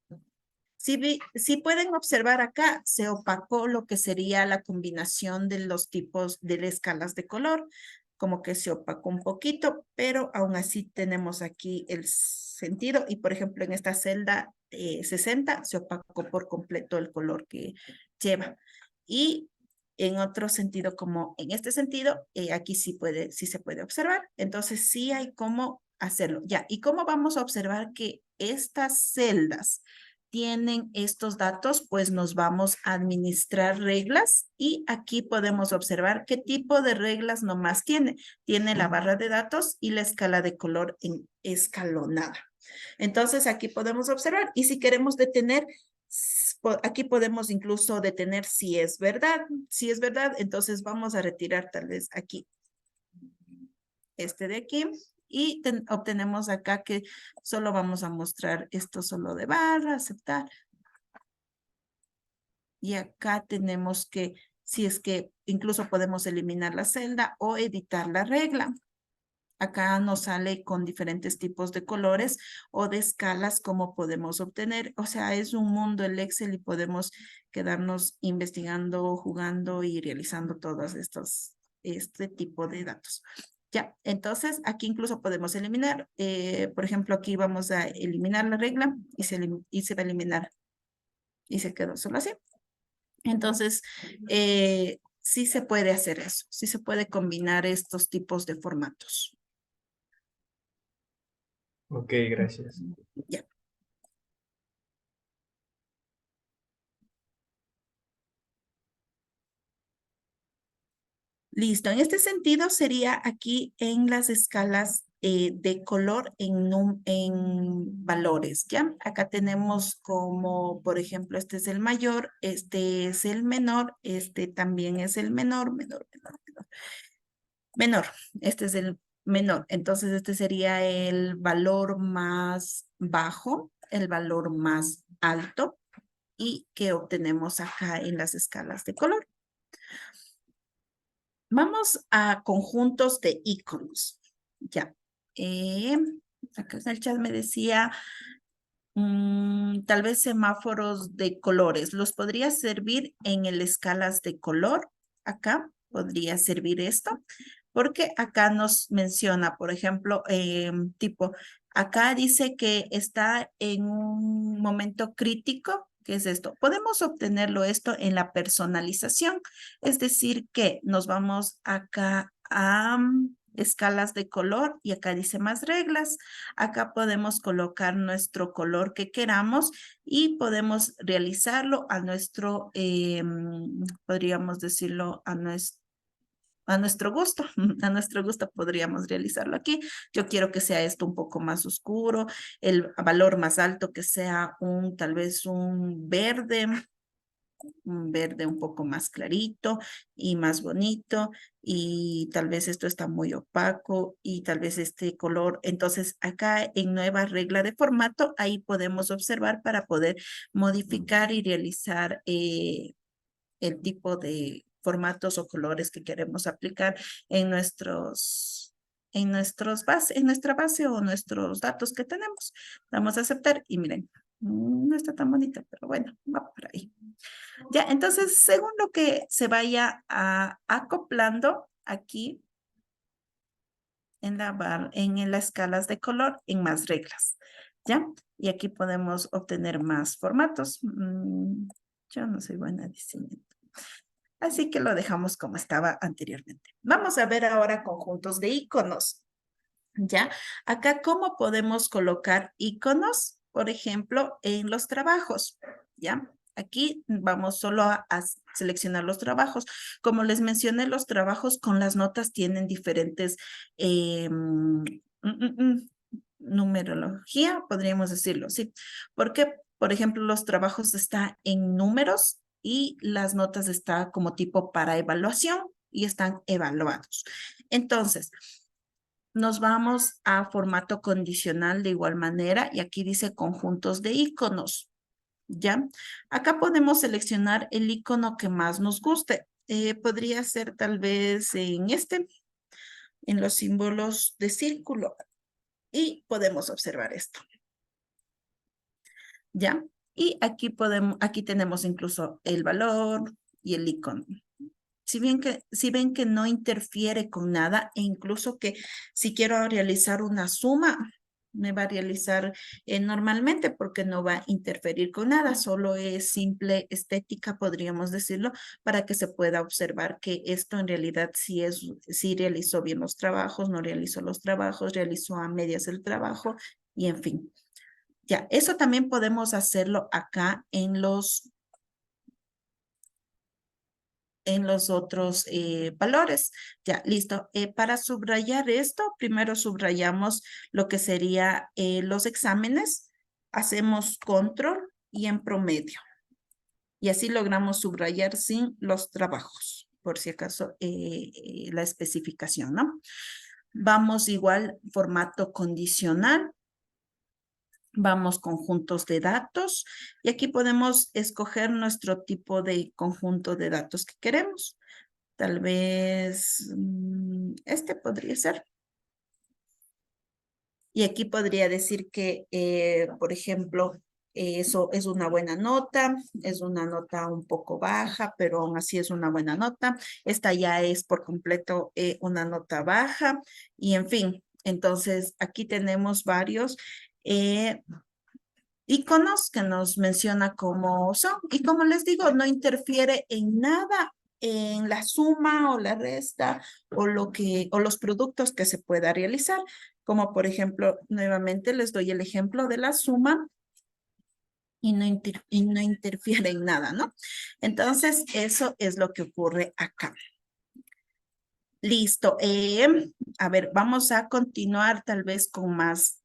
si pueden observar acá, se opacó lo que sería la combinación de los tipos de las escalas de color, como que se opacó un poquito, pero aún así tenemos aquí el sentido y por ejemplo en esta celda 60 se opacó por completo el color que lleva. Y en otro sentido, como en este sentido, aquí sí se puede observar. Entonces sí hay cómo hacerlo. Ya, ¿y cómo vamos a observar que estas celdas tienen estos datos? Pues nos vamos a administrar reglas y aquí podemos observar qué tipo de reglas nomás tiene. Tiene la barra de datos y la escala de color en escalonada. Entonces aquí podemos observar y si queremos detener, aquí podemos incluso detener si es verdad. Si es verdad, entonces vamos a retirar tal vez aquí este de aquí y obtenemos acá que solo vamos a mostrar esto solo de barra, aceptar. Y acá tenemos que, si es que incluso podemos eliminar la celda o editar la regla. Acá nos sale con diferentes tipos de colores o de escalas como podemos obtener. O sea, es un mundo el Excel y podemos quedarnos investigando, jugando y realizando todos este tipo de datos. Ya, entonces aquí incluso podemos eliminar. Por ejemplo, aquí vamos a eliminar la regla y se va a eliminar. Y se quedó solo así. Entonces, sí se puede hacer eso. Sí se puede combinar estos tipos de formatos. Ok, gracias. Ya. Listo. En este sentido sería aquí en las escalas de color en valores, ¿ya? Acá tenemos como, por ejemplo, este es el mayor, este es el menor, este también es el menor, menor. Este es el menor. Entonces, este sería el valor más bajo, el valor más alto y que obtenemos acá en las escalas de color. Vamos a conjuntos de iconos. Ya. Acá en el chat me decía, tal vez semáforos de colores. ¿Los podría servir en el escalas de color? Acá podría servir esto. Porque acá nos menciona, por ejemplo, tipo, acá dice que está en un momento crítico. ¿Qué es esto? Podemos obtenerlo esto en la personalización. Es decir, que nos vamos acá a escalas de color y acá dice más reglas. Acá podemos colocar nuestro color que queramos y podemos realizarlo a nuestro, podríamos decirlo, a nuestro gusto, a nuestro gusto podríamos realizarlo aquí. Yo quiero que sea esto un poco más oscuro, el valor más alto que sea tal vez un verde un poco más clarito y más bonito y tal vez esto está muy opaco y tal vez este color. Entonces acá en nueva regla de formato, ahí podemos observar para poder modificar y realizar el tipo de formatos o colores que queremos aplicar en en nuestra base o nuestros datos que tenemos. Vamos a aceptar y miren, no está tan bonita, pero bueno, va por ahí. Ya, entonces, según lo que se vaya acoplando aquí en en las escalas de color, en más reglas, ¿ya? Y aquí podemos obtener más formatos. Yo no soy buena diseñando. Así que lo dejamos como estaba anteriormente. Vamos a ver ahora conjuntos de iconos. ¿Ya? Acá, ¿cómo podemos colocar iconos? Por ejemplo, en los trabajos, ¿ya? Aquí vamos solo a seleccionar los trabajos. Como les mencioné, los trabajos con las notas tienen diferentes numerología, podríamos decirlo, ¿sí? Porque, por ejemplo, los trabajos están en números y las notas están como tipo para evaluación y están evaluados. Entonces, nos vamos a formato condicional de igual manera y aquí dice conjuntos de iconos, ¿ya? Acá podemos seleccionar el icono que más nos guste. Podría ser tal vez en los símbolos de círculo y podemos observar esto, ¿ya? Y aquí tenemos incluso el valor y el icono. Si ven que no interfiere con nada e incluso que si quiero realizar una suma, me va a realizar normalmente porque no va a interferir con nada, solo es simple estética, podríamos decirlo, para que se pueda observar que esto en realidad sí realizó bien los trabajos, no realizó los trabajos, realizó a medias el trabajo y en fin. Ya, eso también podemos hacerlo acá en los otros valores. Ya, listo. Para subrayar esto, primero subrayamos lo que sería los exámenes. Hacemos control y en promedio. Y así logramos subrayar sin los trabajos, por si acaso la especificación, ¿no? Vamos igual formato condicional. Vamos conjuntos de datos y aquí podemos escoger nuestro tipo de conjunto de datos que queremos. Tal vez este podría ser. Y aquí podría decir que, por ejemplo, eso es una buena nota, es una nota un poco baja, pero aún así es una buena nota. Esta ya es por completo una nota baja y en fin. Entonces, aquí tenemos varios iconos que nos menciona cómo son. Y como les digo, no interfiere en nada en la suma o la resta o los productos que se pueda realizar. Como por ejemplo, nuevamente les doy el ejemplo de la suma y no interfiere en nada, ¿no? Entonces, eso es lo que ocurre acá. Listo. A ver, vamos a continuar tal vez con más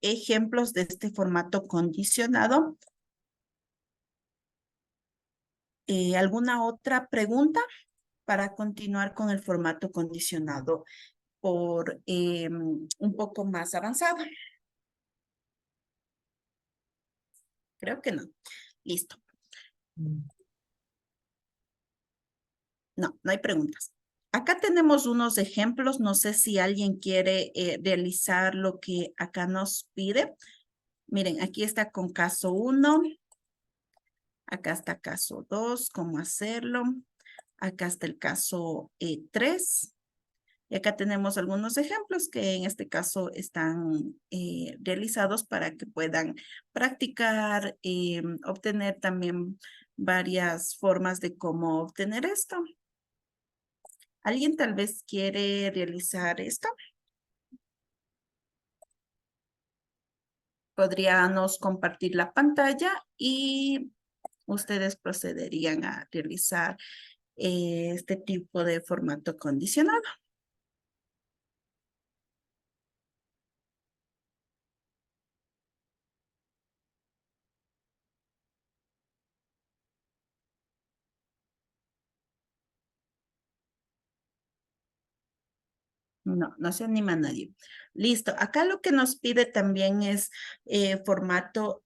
ejemplos de este formato condicionado. ¿Alguna otra pregunta para continuar con el formato condicionado por un poco más avanzado? Creo que no. Listo. No, no hay preguntas. Acá tenemos unos ejemplos. No sé si alguien quiere realizar lo que acá nos pide. Miren, aquí está con caso 1. Acá está caso 2, cómo hacerlo. Acá está el caso 3. Y acá tenemos algunos ejemplos que en este caso están realizados para que puedan practicar, obtener también varias formas de cómo obtener esto. ¿Alguien tal vez quiere realizar esto? Podríamos compartir la pantalla y ustedes procederían a realizar este tipo de formato condicionado. No, no se anima nadie. Listo. Acá lo que nos pide también es formato,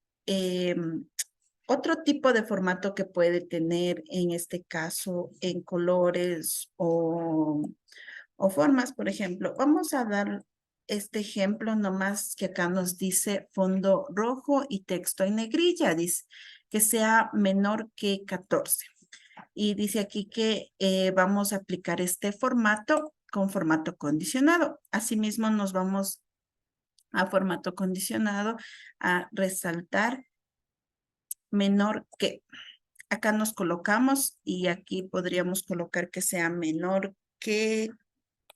otro tipo de formato que puede tener en este caso en colores o formas, por ejemplo. Vamos a dar este ejemplo nomás que acá nos dice fondo rojo y texto en negrilla. Dice que sea menor que 14. Y dice aquí que vamos a aplicar este formato con formato condicionado. Asimismo, nos vamos a formato condicionado a resaltar menor que. Acá nos colocamos y aquí podríamos colocar que sea menor que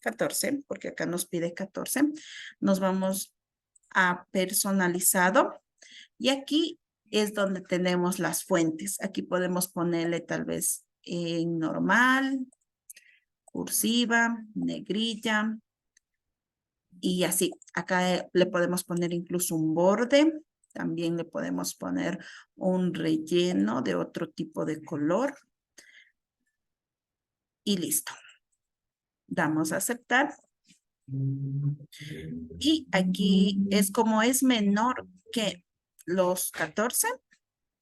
14, porque acá nos pide 14. Nos vamos a personalizado y aquí es donde tenemos las fuentes. Aquí podemos ponerle tal vez en normal, cursiva, negrilla y así. Acá le podemos poner incluso un borde. También le podemos poner un relleno de otro tipo de color. Y listo. Damos a aceptar. Y aquí es como es menor que los 14.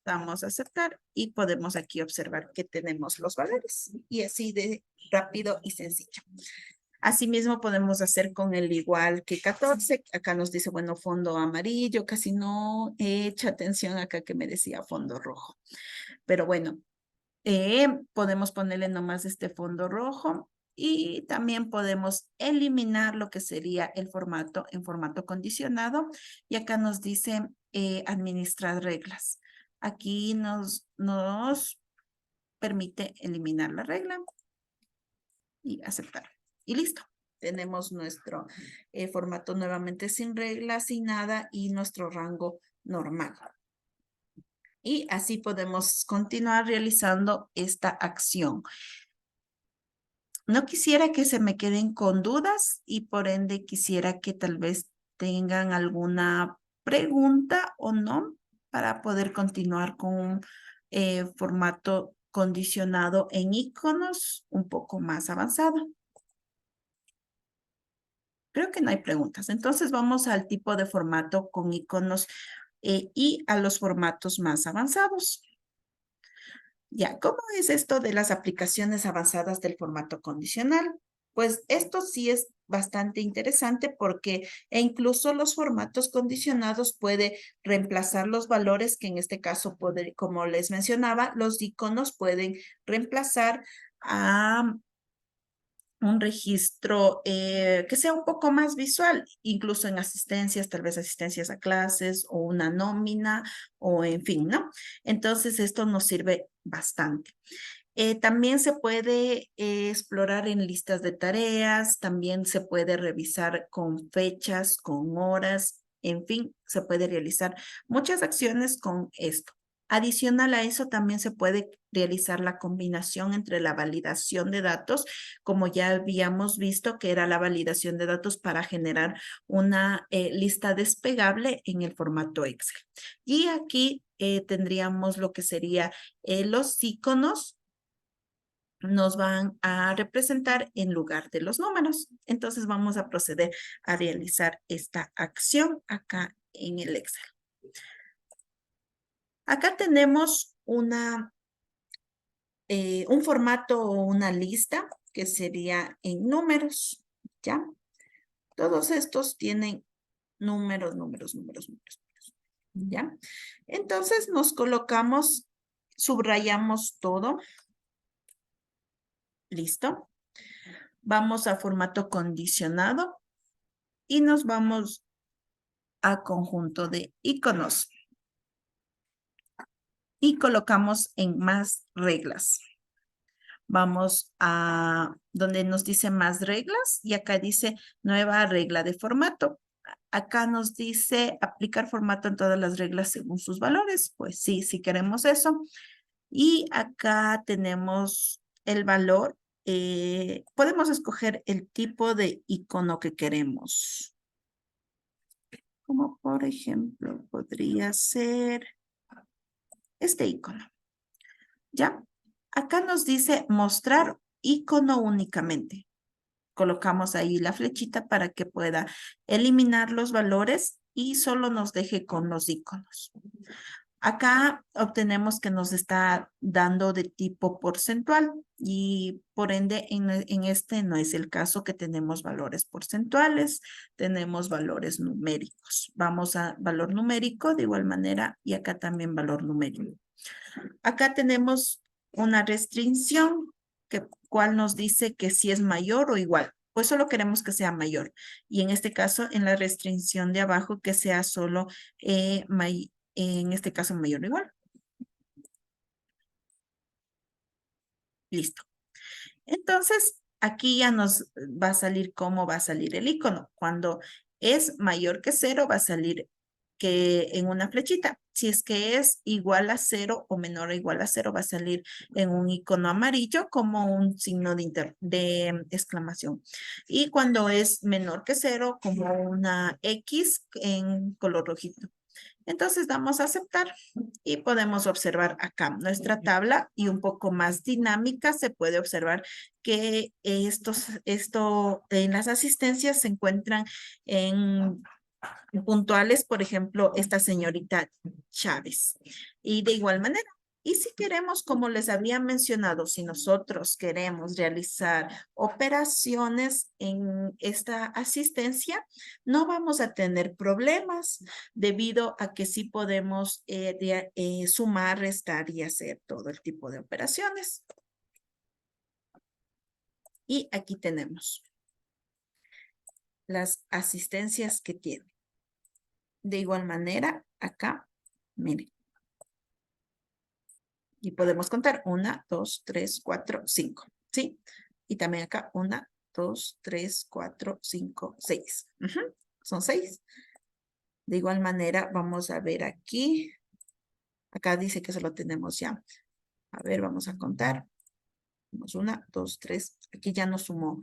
Damos a aceptar y podemos aquí observar que tenemos los valores. Y así de rápido y sencillo. Asimismo podemos hacer con el igual que 14. Acá nos dice, bueno, fondo amarillo. Casi no he hecho atención acá que me decía fondo rojo. Pero bueno, podemos ponerle nomás este fondo rojo. Y también podemos eliminar lo que sería el formato en formato condicionado. Y acá nos dice administrar reglas. Aquí nos permite eliminar la regla y aceptar. Y listo. Tenemos nuestro formato nuevamente sin reglas, sin nada y nuestro rango normal. Y así podemos continuar realizando esta acción. No quisiera que se me queden con dudas y por ende quisiera que tal vez tengan alguna pregunta o no para poder continuar con un formato condicionado en iconos un poco más avanzado. Creo que no hay preguntas. Entonces vamos al tipo de formato con iconos y a los formatos más avanzados. Ya, ¿cómo es esto de las aplicaciones avanzadas del formato condicional? Pues esto sí es bastante interesante porque incluso los formatos condicionados puede reemplazar los valores que en este caso, como les mencionaba, los iconos pueden reemplazar a un registro que sea un poco más visual, incluso en asistencias, tal vez asistencias a clases o una nómina o en fin, ¿no? Entonces esto nos sirve bastante. También se puede explorar en listas de tareas, también se puede revisar con fechas, con horas, en fin, se puede realizar muchas acciones con esto. Adicional a eso, también se puede realizar la combinación entre la validación de datos, como ya habíamos visto que era la validación de datos para generar una lista despegable en el formato Excel. Y aquí tendríamos lo que sería los iconos nos van a representar en lugar de los números. Entonces vamos a proceder a realizar esta acción acá en el Excel. Acá tenemos un formato o una lista que sería en números, ¿ya? Todos estos tienen números, ¿ya? Entonces nos colocamos, subrayamos todo. Listo. Vamos a formato condicionado y nos vamos a conjunto de iconos. Y colocamos en más reglas. Vamos a donde nos dice más reglas y acá dice nueva regla de formato. Acá nos dice aplicar formato en todas las reglas según sus valores. Pues sí, sí queremos eso. Y acá tenemos el valor. Podemos escoger el tipo de icono que queremos. Como por ejemplo, podría ser este icono. ¿Ya? Acá nos dice mostrar icono únicamente. Colocamos ahí la flechita para que pueda eliminar los valores y solo nos deje con los iconos. Acá obtenemos que nos está dando de tipo porcentual y por ende en este no es el caso que tenemos valores porcentuales, tenemos valores numéricos. Vamos a valor numérico de igual manera y acá también valor numérico. Acá tenemos una restricción que cual nos dice que si es mayor o igual. Pues solo queremos que sea mayor. Y en este caso, en la restricción de abajo, que sea solo en este caso mayor o igual. Listo. Entonces, aquí ya nos va a salir cómo va a salir el icono. Cuando es mayor que 0, va a salir que en una flechita. Si es que es igual a 0 o menor o igual a 0, va a salir en un icono amarillo como un signo de exclamación. Y cuando es menor que 0, como una X en color rojito. Entonces damos a aceptar y podemos observar acá nuestra tabla y un poco más dinámica se puede observar que esto en las asistencias se encuentran en puntuales, por ejemplo, esta señorita Chávez. Y de igual manera, y si queremos, como les había mencionado, si nosotros queremos realizar operaciones en esta asistencia, no vamos a tener problemas debido a que sí podemos sumar, restar y hacer todo el tipo de operaciones. Y aquí tenemos las asistencias que tiene. De igual manera, acá, miren. Y podemos contar 1, 2, 3, 4, 5. ¿Sí? Y también acá 1, 2, 3, 4, 5, 6. Son 6. De igual manera, vamos a ver aquí. Acá dice que solo tenemos ya. A ver, vamos a contar. 1, 2, 3. Aquí ya nos sumó.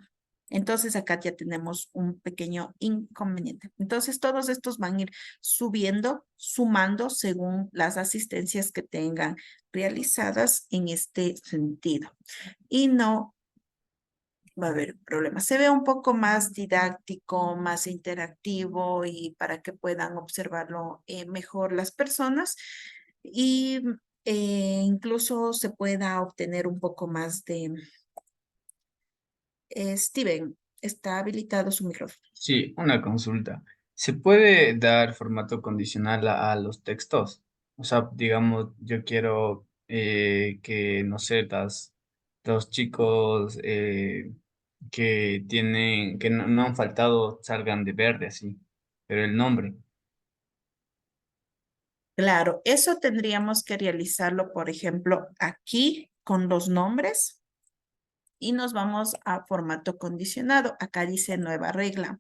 Entonces acá ya tenemos un pequeño inconveniente. Entonces todos estos van a ir subiendo, sumando según las asistencias que tengan realizadas en este sentido. Y no va a haber problemas. Se ve un poco más didáctico, más interactivo y para que puedan observarlo mejor las personas. Y incluso se pueda obtener un poco más de... Steven, está habilitado su micrófono. Sí, una consulta. ¿Se puede dar formato condicional a los textos? O sea, digamos, yo quiero que, no sé, los chicos que no han faltado salgan de verde, así, pero el nombre. Claro, eso tendríamos que realizarlo, por ejemplo, aquí con los nombres y nos vamos a formato condicionado. Acá dice nueva regla.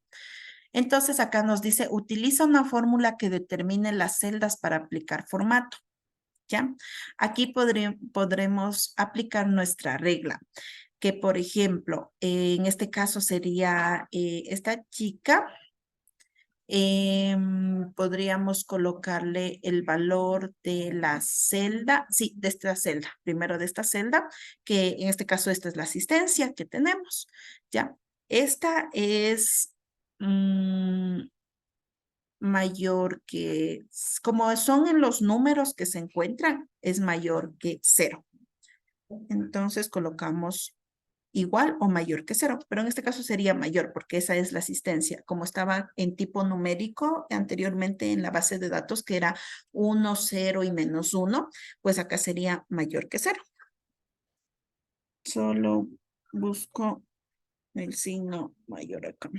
Entonces acá nos dice, utiliza una fórmula que determine las celdas para aplicar formato. ¿Ya? Aquí podremos aplicar nuestra regla, que por ejemplo, en este caso sería esta chica. Podríamos colocarle el valor de la celda, sí, de esta celda, primero de esta celda, que en este caso esta es la asistencia que tenemos, ¿ya? Esta es mayor que, como son en los números que se encuentran, es mayor que 0. Entonces colocamos igual o mayor que 0, pero en este caso sería mayor porque esa es la asistencia, como estaba en tipo numérico anteriormente en la base de datos que era 1, 0 y menos 1, pues acá sería mayor que 0. Solo busco el signo mayor acá.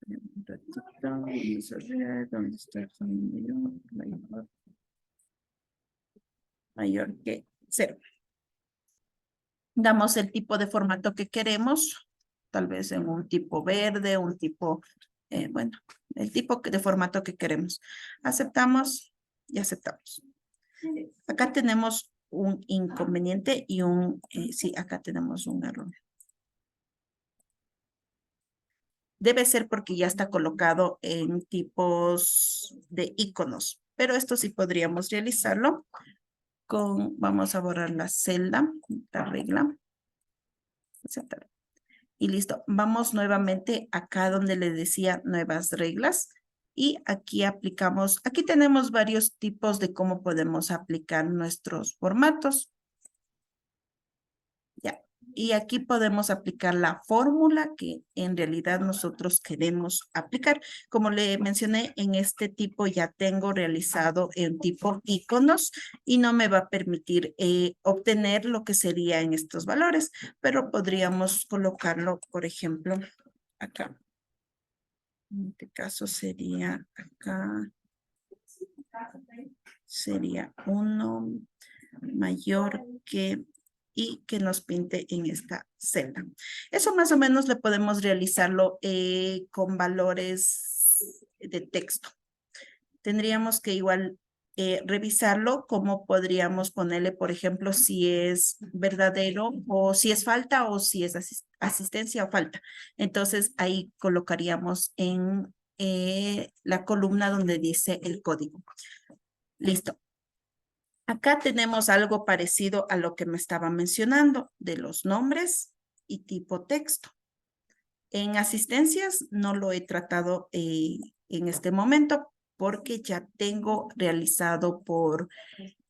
Un ratito, vamos a ver dónde está el signo mayor. Mayor que 0. Damos el tipo de formato que queremos, tal vez en un tipo verde, un tipo, bueno, el tipo de formato que queremos. Aceptamos y aceptamos. Acá tenemos un inconveniente y sí, acá tenemos un error. Debe ser porque ya está colocado en tipos de iconos, pero esto sí podríamos realizarlo con, vamos a borrar la celda, la regla. Aceptar. Y listo, vamos nuevamente acá donde le decía nuevas reglas y aquí aplicamos, aquí tenemos varios tipos de cómo podemos aplicar nuestros formatos. Ya, y aquí podemos aplicar la fórmula que en realidad nosotros queremos aplicar. Como le mencioné, en este tipo ya tengo realizado el tipo iconos y no me va a permitir obtener lo que sería en estos valores, pero podríamos colocarlo, por ejemplo, acá. En este caso sería acá. Sería 1 mayor que y que nos pinte en esta celda. Eso más o menos le podemos realizarlo con valores de texto. Tendríamos que igual revisarlo, cómo podríamos ponerle, por ejemplo, si es verdadero o si es falta o si es asistencia o falta. Entonces ahí colocaríamos en la columna donde dice el código. Listo. Acá tenemos algo parecido a lo que me estaba mencionando de los nombres y tipo texto. En asistencias no lo he tratado en este momento porque ya tengo realizado por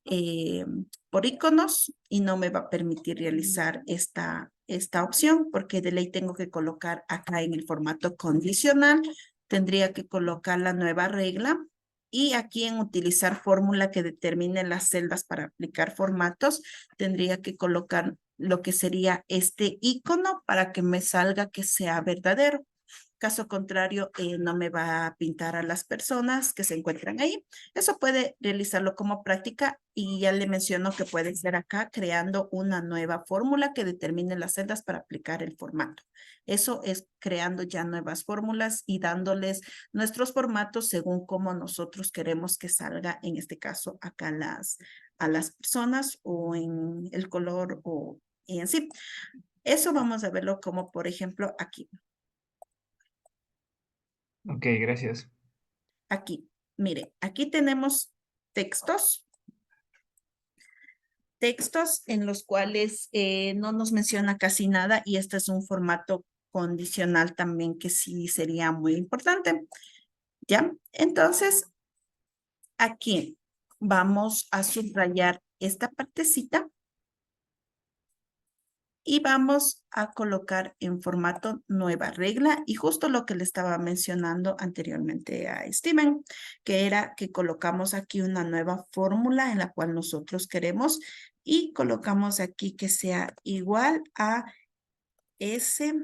iconos y no me va a permitir realizar esta opción porque de ley tengo que colocar acá en el formato condicional. Tendría que colocar la nueva regla. Y aquí en utilizar fórmula que determine las celdas para aplicar formatos, tendría que colocar lo que sería este icono para que me salga que sea verdadero. Caso contrario, no me va a pintar a las personas que se encuentran ahí. Eso puede realizarlo como práctica y ya le menciono que puede ser acá creando una nueva fórmula que determine las celdas para aplicar el formato. Eso es creando ya nuevas fórmulas y dándoles nuestros formatos según cómo nosotros queremos que salga, en este caso, acá a las personas o en el color o en sí. Eso vamos a verlo como, por ejemplo, aquí. Ok, gracias. Aquí, mire, aquí tenemos textos. Textos en los cuales no nos menciona casi nada y este es un formato condicional también que sí sería muy importante. ¿Ya? Entonces, aquí vamos a subrayar esta partecita y vamos a colocar en formato nueva regla y justo lo que le estaba mencionando anteriormente a Steven, que era que colocamos aquí una nueva fórmula en la cual nosotros queremos y colocamos aquí que sea igual a ese.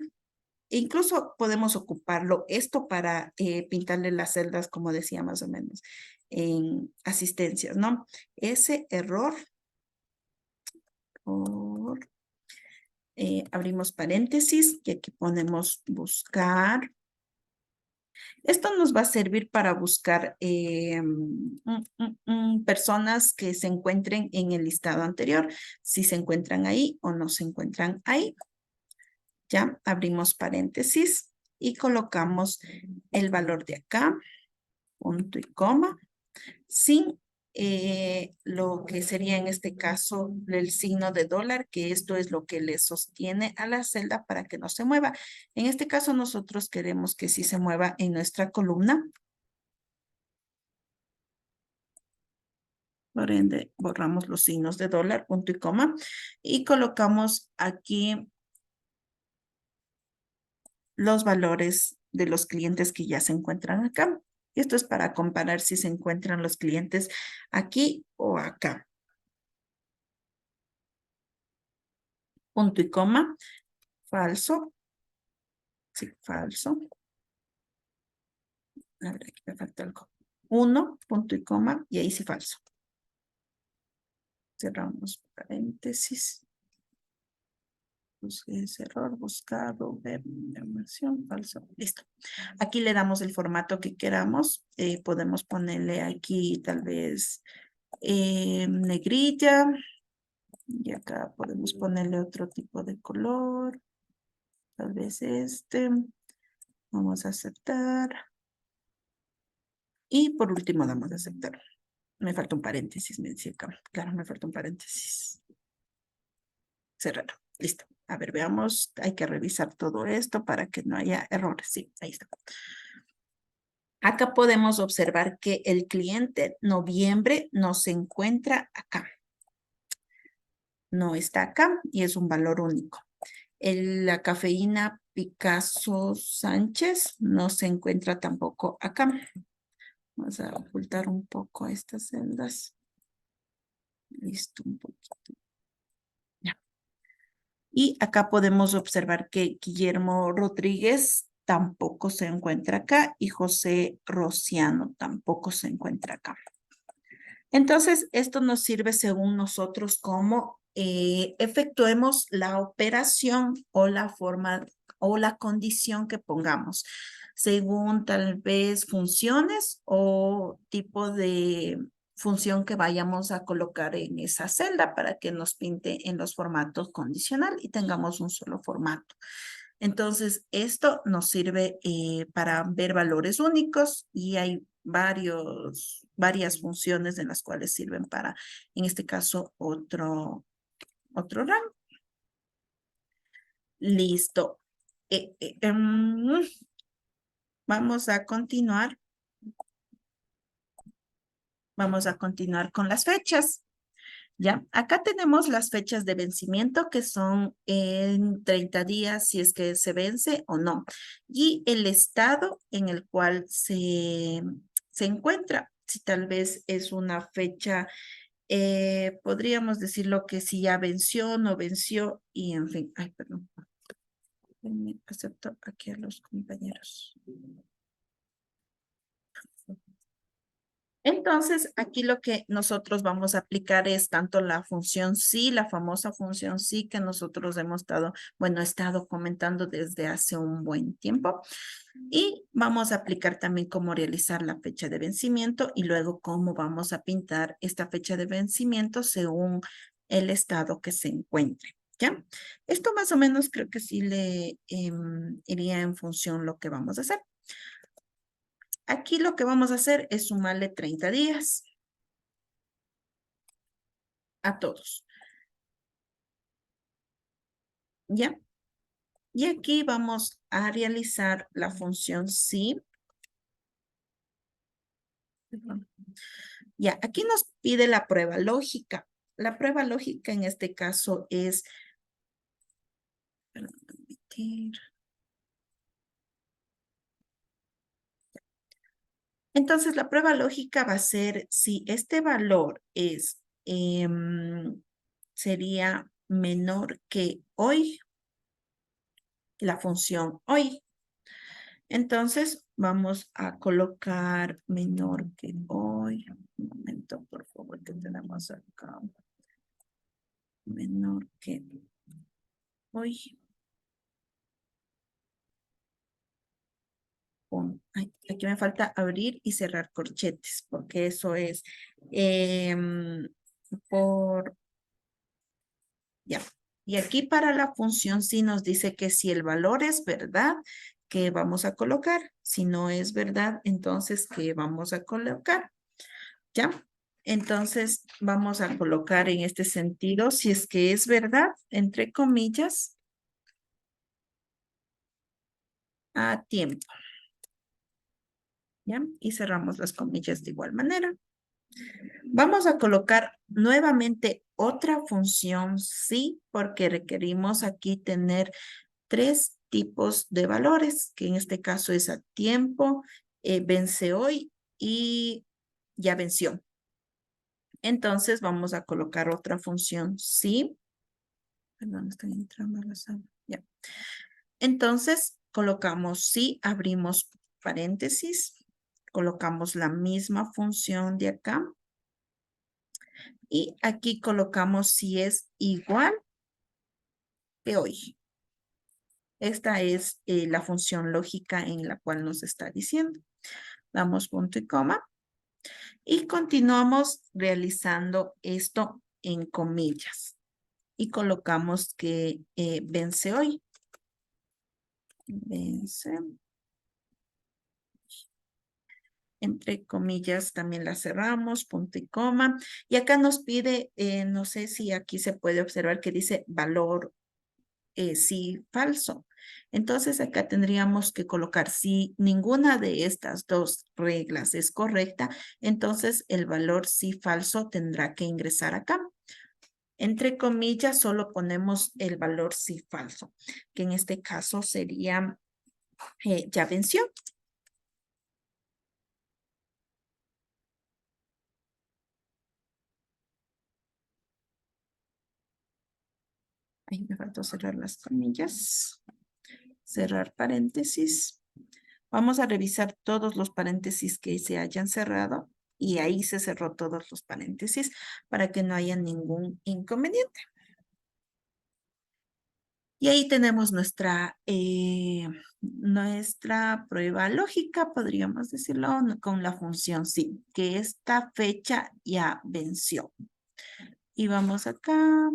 Incluso podemos ocuparlo esto para pintarle las celdas, como decía más o menos, en asistencias, ¿no? Ese error por, abrimos paréntesis y aquí ponemos buscar. Esto nos va a servir para buscar personas que se encuentren en el listado anterior, si se encuentran ahí o no se encuentran ahí. Ya abrimos paréntesis y colocamos el valor de acá, punto y coma, sin lo que sería en este caso el signo de dólar, que esto es lo que le sostiene a la celda para que no se mueva. En este caso nosotros queremos que sí se mueva en nuestra columna. Por ende, borramos los signos de dólar, punto y coma, y colocamos aquí los valores de los clientes que ya se encuentran acá. Esto es para comparar si se encuentran los clientes aquí o acá. Punto y coma, falso. Sí, falso. A ver, aquí me falta algo. 1, punto y coma, y ahí sí falso. Cerramos paréntesis. Es error, buscado, ver, información, falso. Listo. Aquí le damos el formato que queramos. Podemos ponerle aquí tal vez negrilla. Y acá podemos ponerle otro tipo de color. Tal vez este. Vamos a aceptar. Y por último damos a aceptar. Me falta un paréntesis, me decía acá. Claro, me falta un paréntesis. Cerrar. Listo. A ver, veamos. Hay que revisar todo esto para que no haya errores. Sí, ahí está. Acá podemos observar que el cliente noviembre no se encuentra acá. No está acá y es un valor único. La cafeína Picasso Sánchez no se encuentra tampoco acá. Vamos a ocultar un poco estas celdas. Listo, un poquito. Ya. Y acá podemos observar que Guillermo Rodríguez tampoco se encuentra acá y José Rociano tampoco se encuentra acá. Entonces, esto nos sirve según nosotros como efectuemos la operación o la forma o la condición que pongamos, según tal vez funciones o tipo de función que vayamos a colocar en esa celda para que nos pinte en los formatos condicional y tengamos un solo formato. Entonces, esto nos sirve para ver valores únicos y hay varias funciones en las cuales sirven para, en este caso, otro rango. Listo. Vamos a continuar. Vamos a continuar con las fechas. Ya, acá tenemos las fechas de vencimiento que son en 30 días si es que se vence o no. Y el estado en el cual se encuentra, si tal vez es una fecha, podríamos decirlo que si ya venció, no venció y en fin. Ay, perdón. Acepto aquí a los compañeros. Entonces, aquí lo que nosotros vamos a aplicar es tanto la función sí, la famosa función sí que nosotros hemos estado comentando desde hace un buen tiempo. Y vamos a aplicar también cómo realizar la fecha de vencimiento y luego cómo vamos a pintar esta fecha de vencimiento según el estado que se encuentre. ¿Ya? Esto más o menos creo que sí le iría en función lo que vamos a hacer. Aquí lo que vamos a hacer es sumarle 30 días a todos. ¿Ya? Y aquí vamos a realizar la función sí. Ya, aquí nos pide la prueba lógica. La prueba lógica en este caso es... Perdón, permitir. Entonces, la prueba lógica va a ser si este valor es, sería menor que hoy, la función hoy. Entonces, vamos a colocar menor que hoy. Un momento, por favor, que tenemos acá. menor que hoy. Ay, aquí me falta abrir y cerrar corchetes, porque eso es por... Ya. Y aquí para la función sí nos dice que si el valor es verdad, ¿qué vamos a colocar? Si no es verdad, entonces, ¿qué vamos a colocar? ¿Ya? Entonces, vamos a colocar en este sentido, si es que es verdad, entre comillas, a tiempo. ¿Ya? Y cerramos las comillas de igual manera. Vamos a colocar nuevamente otra función, sí, porque requerimos aquí tener 3 tipos de valores, que en este caso es a tiempo, vence hoy y ya venció. Entonces vamos a colocar otra función, sí. Perdón, estoy entrando a la sala. Ya. Entonces colocamos sí, abrimos paréntesis, colocamos la misma función de acá. Y aquí colocamos si es igual que hoy. Esta es la función lógica en la cual nos está diciendo. Damos punto y coma. Y continuamos realizando esto en comillas. Y colocamos que vence hoy. Vence. Entre comillas también la cerramos, punto y coma. Y acá nos pide, no sé si aquí se puede observar que dice valor sí falso. Entonces acá tendríamos que colocar si ninguna de estas dos reglas es correcta, entonces el valor sí falso tendrá que ingresar acá. Entre comillas solo ponemos el valor sí falso, que en este caso sería ya venció. Ahí me faltó cerrar las comillas. Cerrar paréntesis. Vamos a revisar todos los paréntesis que se hayan cerrado y ahí se cerró todos los paréntesis para que no haya ningún inconveniente. Y ahí tenemos nuestra prueba lógica, podríamos decirlo, con la función sí, que esta fecha ya venció. Y vamos acá.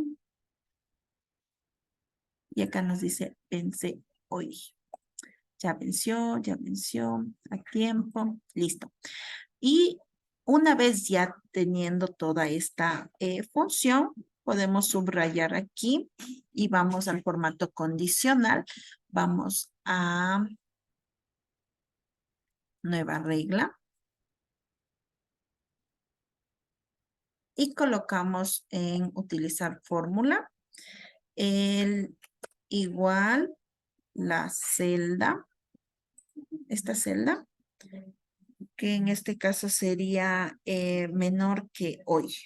Y acá nos dice vence hoy. Ya venció, a tiempo, listo. Y una vez ya teniendo toda esta función, podemos subrayar aquí y vamos al formato condicional. Vamos a nueva regla. Y colocamos en utilizar fórmula el igual la celda, esta celda, que en este caso sería menor que hoy.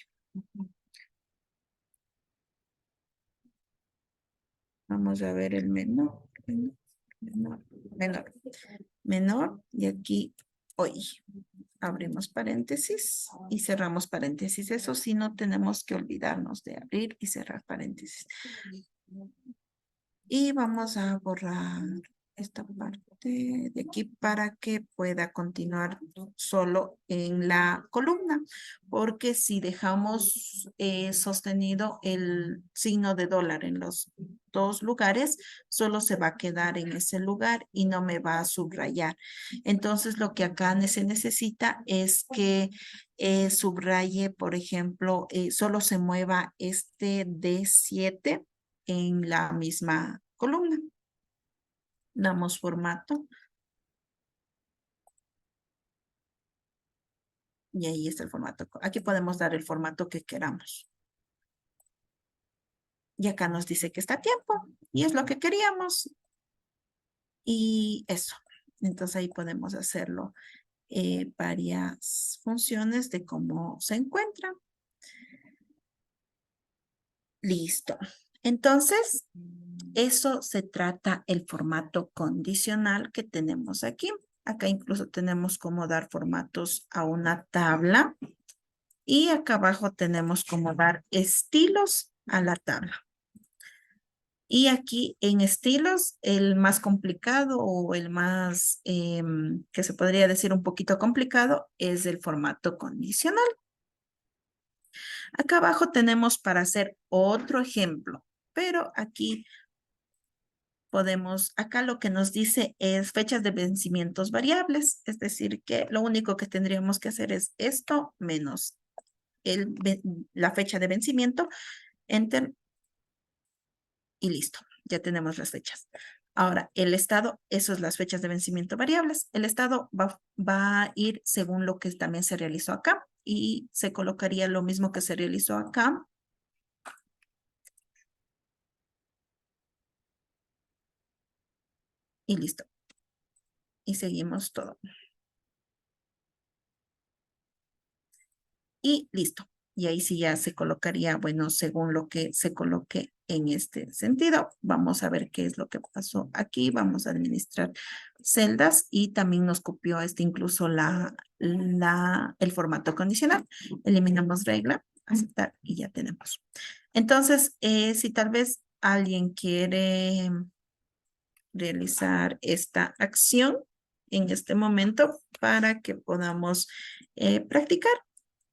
Vamos a ver el menor, menor, y aquí hoy. Abrimos paréntesis y cerramos paréntesis. Eso sí, no tenemos que olvidarnos de abrir y cerrar paréntesis. Y vamos a borrar esta parte de aquí para que pueda continuar solo en la columna, porque si dejamos sostenido el signo de dólar en los dos lugares, solo se va a quedar en ese lugar y no me va a subrayar. Entonces lo que acá se necesita es que subraye, por ejemplo, solo se mueva este D7 en la misma columna. Damos formato. Y ahí está el formato. Aquí podemos dar el formato que queramos. Y acá nos dice que está a tiempo. Y es lo que queríamos. Y eso. Entonces ahí podemos hacerlo. Varias funciones de cómo se encuentra. Listo. Entonces, eso se trata el formato condicional que tenemos aquí. Acá incluso tenemos cómo dar formatos a una tabla. Y acá abajo tenemos cómo dar estilos a la tabla. Y aquí en estilos, el más complicado o el más, que se podría decir un poquito complicado, es el formato condicional. Acá abajo tenemos para hacer otro ejemplo, pero aquí podemos, acá lo que nos dice es fechas de vencimientos variables, es decir, que lo único que tendríamos que hacer es esto menos la fecha de vencimiento, enter, y listo, ya tenemos las fechas. Ahora, el estado, eso es las fechas de vencimiento variables. El estado va a ir según lo que también se realizó acá y se colocaría lo mismo que se realizó acá. Y listo. Y seguimos todo. Y listo. Y ahí sí ya se colocaría, bueno, según lo que se coloque en este sentido. Vamos a ver qué es lo que pasó aquí. Vamos a administrar celdas y también nos copió incluso el formato condicional. Eliminamos regla, aceptar y ya tenemos. Entonces, si tal vez alguien quiere realizar esta acción en este momento para que podamos practicar.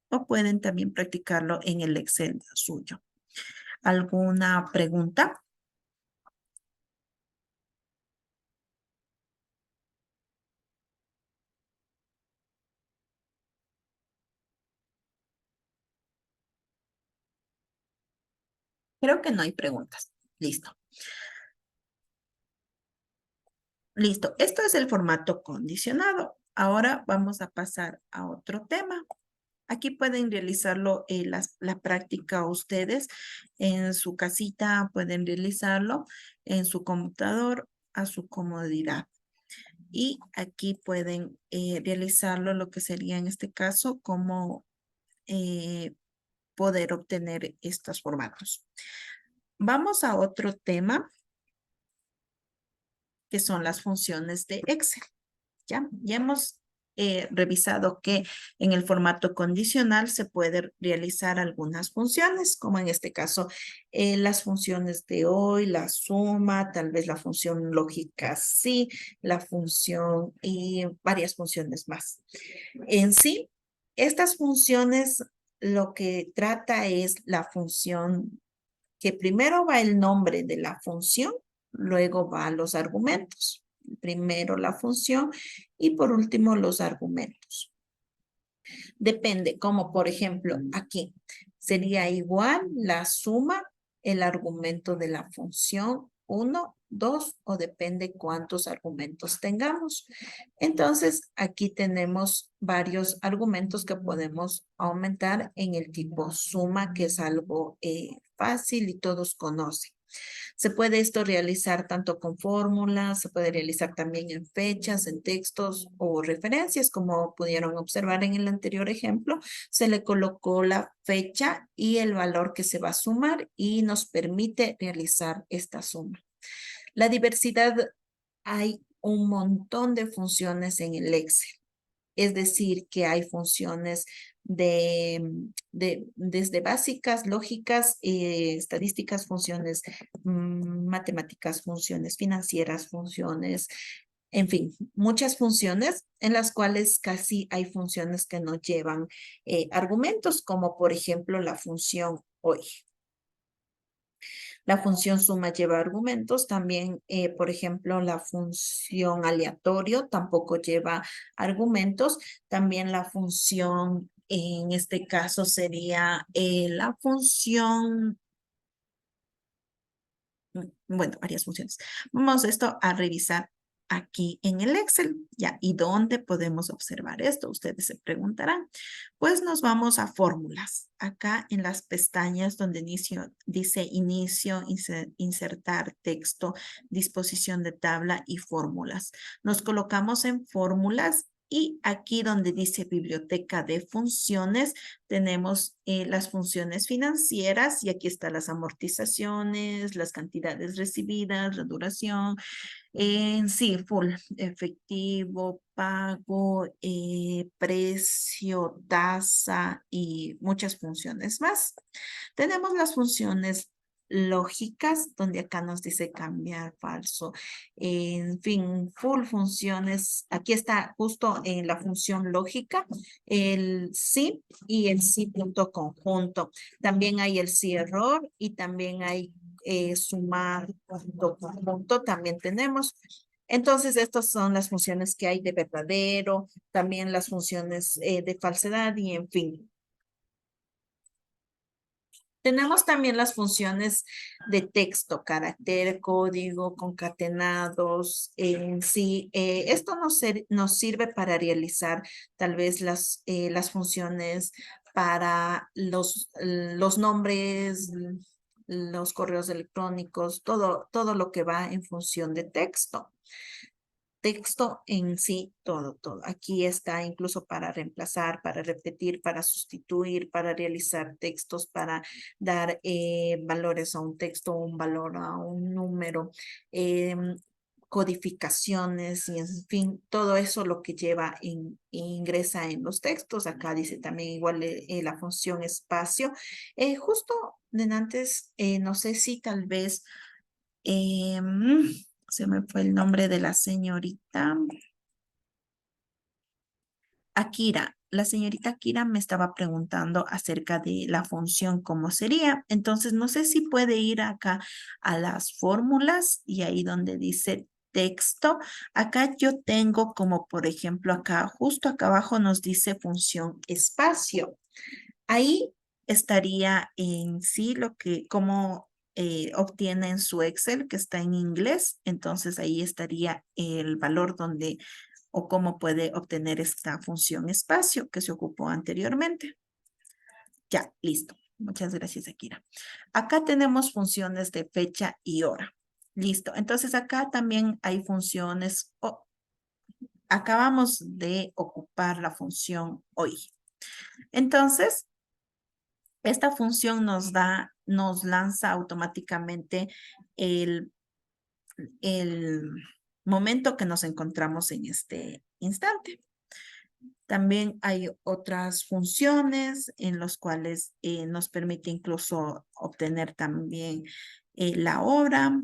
O pueden también practicarlo en el Excel suyo. ¿Alguna pregunta? Creo que no hay preguntas. Listo. Listo. Esto es el formato condicionado. Ahora vamos a pasar a otro tema. Aquí pueden realizarlo la práctica ustedes en su casita, pueden realizarlo en su computador a su comodidad. Y aquí pueden realizarlo lo que sería en este caso como poder obtener estos formatos. Vamos a otro tema que son las funciones de Excel. Ya hemos revisado que en el formato condicional se puede realizar algunas funciones, como en este caso las funciones de hoy, la suma, tal vez la función lógica sí, la función y varias funciones más. En sí, estas funciones lo que trata es la función que primero va el nombre de la función, luego va los argumentos. Primero la función y por último los argumentos. Depende, como por ejemplo aquí, sería igual la suma, el argumento de la función 1, 2 o depende cuántos argumentos tengamos. Entonces, aquí tenemos varios argumentos que podemos aumentar en el tipo suma, que es algo fácil y todos conocen. Se puede esto realizar tanto con fórmulas, se puede realizar también en fechas, en textos o referencias, como pudieron observar en el anterior ejemplo. Se le colocó la fecha y el valor que se va a sumar y nos permite realizar esta suma. La diversidad, hay un montón de funciones en el Excel. Es decir, que hay funciones desde básicas, lógicas, estadísticas, funciones matemáticas, funciones financieras, funciones, en fin, muchas funciones en las cuales casi hay funciones que no llevan argumentos, como por ejemplo la función hoy. La función suma lleva argumentos. También, por ejemplo, la función aleatorio tampoco lleva argumentos. También la función, en este caso sería la función, bueno, varias funciones. Vamos esto a revisar aquí en el Excel. Ya, ¿y dónde podemos observar esto? Ustedes se preguntarán. Pues nos vamos a fórmulas. Acá en las pestañas donde dice inicio, insertar texto, disposición de tabla y fórmulas. Nos colocamos en fórmulas Y aquí donde dice biblioteca de funciones, tenemos las funciones financieras y aquí están las amortizaciones, las cantidades recibidas, la duración, en sí, full, efectivo, pago, precio, tasa y muchas funciones más. Tenemos las funciones lógicas, donde acá nos dice cambiar, falso, en fin, full funciones. Aquí está justo en la función lógica, el sí y el sí punto conjunto. También hay el sí error y también hay sumar punto conjunto, también tenemos. Entonces, estas son las funciones que hay de verdadero, también las funciones de falsedad y en fin. Tenemos también las funciones de texto, carácter, código, concatenados, en sí. Esto nos sirve para realizar tal vez las funciones para los nombres, los correos electrónicos, todo lo que va en función de texto. Texto en sí, todo. Aquí está incluso para reemplazar, para repetir, para sustituir, para realizar textos, para dar valores a un texto, un valor a un número, codificaciones y en fin, todo eso lo que ingresa en los textos. Acá dice también igual la función espacio. Justo de antes, no sé si tal vez... se me fue el nombre de la señorita. Akira. La señorita Akira me estaba preguntando acerca de la función, cómo sería. Entonces, no sé si puede ir acá a las fórmulas y ahí donde dice texto. Acá yo tengo como, por ejemplo, acá, justo acá abajo nos dice función espacio. Ahí estaría en sí lo que, como obtiene en su Excel, que está en inglés. Entonces ahí estaría el valor donde o cómo puede obtener esta función espacio que se ocupó anteriormente. Ya, listo. Muchas gracias, Akira. Acá tenemos funciones de fecha y hora. Listo. Entonces acá también hay funciones. Acabamos de ocupar la función hoy. Entonces, esta función nos lanza automáticamente el momento que nos encontramos en este instante. También hay otras funciones en las cuales nos permite incluso obtener también la hora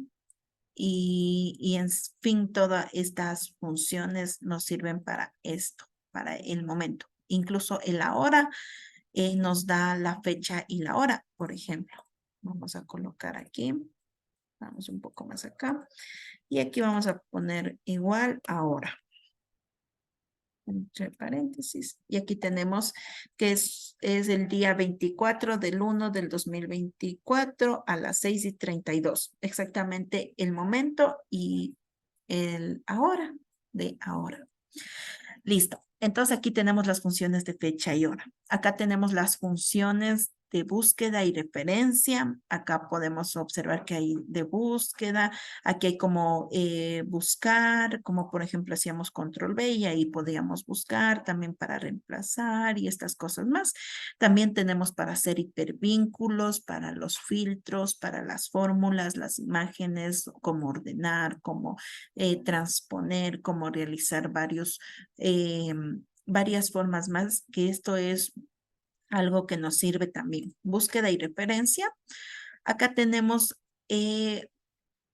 y en fin, todas estas funciones nos sirven para esto, para el momento. Incluso en la hora nos da la fecha y la hora, por ejemplo. Vamos a colocar aquí, vamos un poco más acá y aquí vamos a poner igual ahora. Entre paréntesis. Y aquí tenemos que es el día 24 del 1 del 2024 a las 6:32. Exactamente el momento y el ahora de ahora. Listo. Entonces aquí tenemos las funciones de fecha y hora. Acá tenemos las funciones de búsqueda y referencia. Acá podemos observar que hay de búsqueda. Aquí hay como buscar, como por ejemplo hacíamos control B y ahí podíamos buscar también para reemplazar y estas cosas más. También tenemos para hacer hipervínculos, para los filtros, para las fórmulas, las imágenes, cómo ordenar, cómo transponer, cómo realizar varias formas más, que esto es algo que nos sirve también. Búsqueda y referencia. Acá tenemos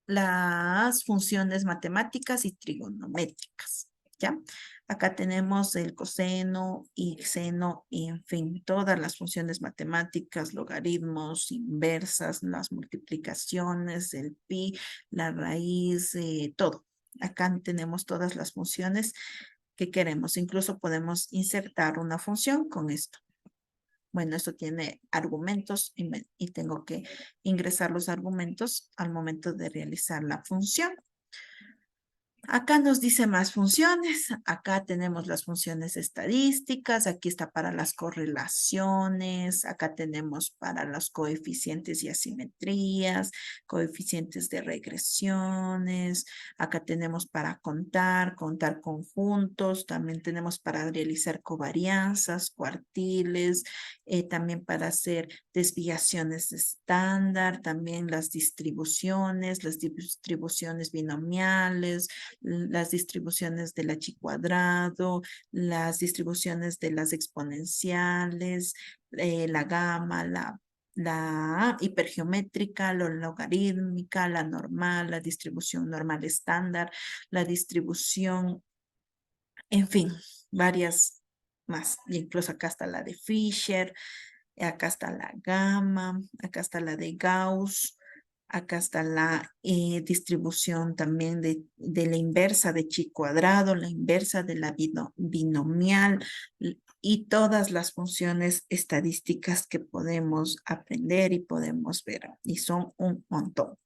las funciones matemáticas y trigonométricas, ¿ya? Acá tenemos el coseno y seno, y en fin, todas las funciones matemáticas, logaritmos, inversas, las multiplicaciones, el pi, la raíz, todo. Acá tenemos todas las funciones que queremos. Incluso podemos insertar una función con esto. Bueno, esto tiene argumentos y tengo que ingresar los argumentos al momento de realizar la función. Acá nos dice más funciones. Acá tenemos las funciones estadísticas. Aquí está para las correlaciones. Acá tenemos para los coeficientes y asimetrías, coeficientes de regresiones. Acá tenemos para contar conjuntos. También tenemos para realizar covarianzas, cuartiles. También para hacer desviaciones estándar. También las distribuciones binomiales, las distribuciones del h cuadrado, las distribuciones de las exponenciales, la gamma, la hipergeométrica, la logarítmica, la normal, la distribución normal estándar, la distribución, en fin, varias más. Incluso acá está la de Fisher, acá está la gamma, acá está la de Gauss. Acá está la distribución también de la inversa de chi cuadrado, la inversa de la binomial y todas las funciones estadísticas que podemos aprender y podemos ver. Y son un montón.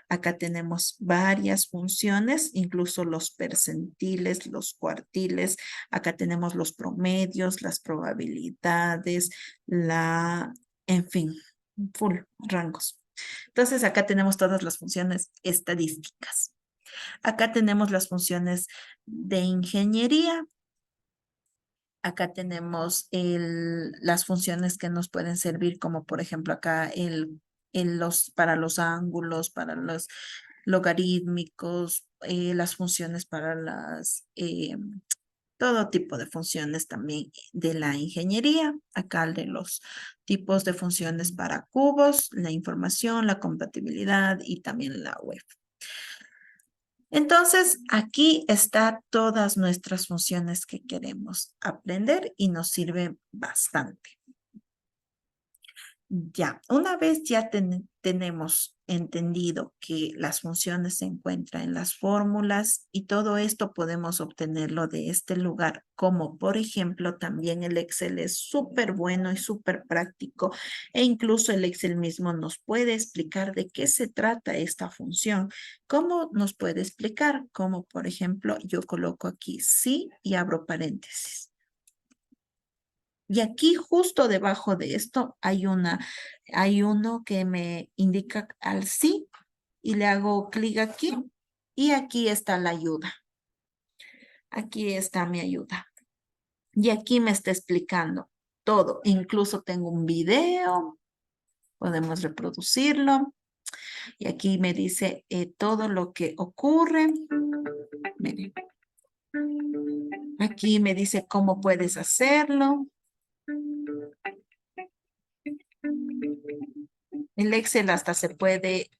Acá tenemos varias funciones, incluso los percentiles, los cuartiles. Acá tenemos los promedios, las probabilidades, en fin, full rangos. Entonces, acá tenemos todas las funciones estadísticas. Acá tenemos las funciones de ingeniería. Acá tenemos las funciones que nos pueden servir, como por ejemplo acá para los ángulos, para los logarítmicos, las funciones para todo tipo de funciones también de la ingeniería. Acá de los tipos de funciones para cubos, la información, la compatibilidad y también la web. Entonces, aquí están todas nuestras funciones que queremos aprender y nos sirve bastante. Ya, una vez ya tenemos entendido que las funciones se encuentran en las fórmulas y todo esto podemos obtenerlo de este lugar, como por ejemplo también el Excel es súper bueno y súper práctico e incluso el Excel mismo nos puede explicar de qué se trata esta función. ¿Cómo nos puede explicar? Como por ejemplo yo coloco aquí sí y abro paréntesis. Y aquí justo debajo de esto hay uno que me indica al sí y le hago clic aquí y aquí está la ayuda. Aquí está mi ayuda. Y aquí me está explicando todo. Incluso tengo un video. Podemos reproducirlo. Y aquí me dice todo lo que ocurre. Miren. Aquí me dice cómo puedes hacerlo. El Excel hasta se puede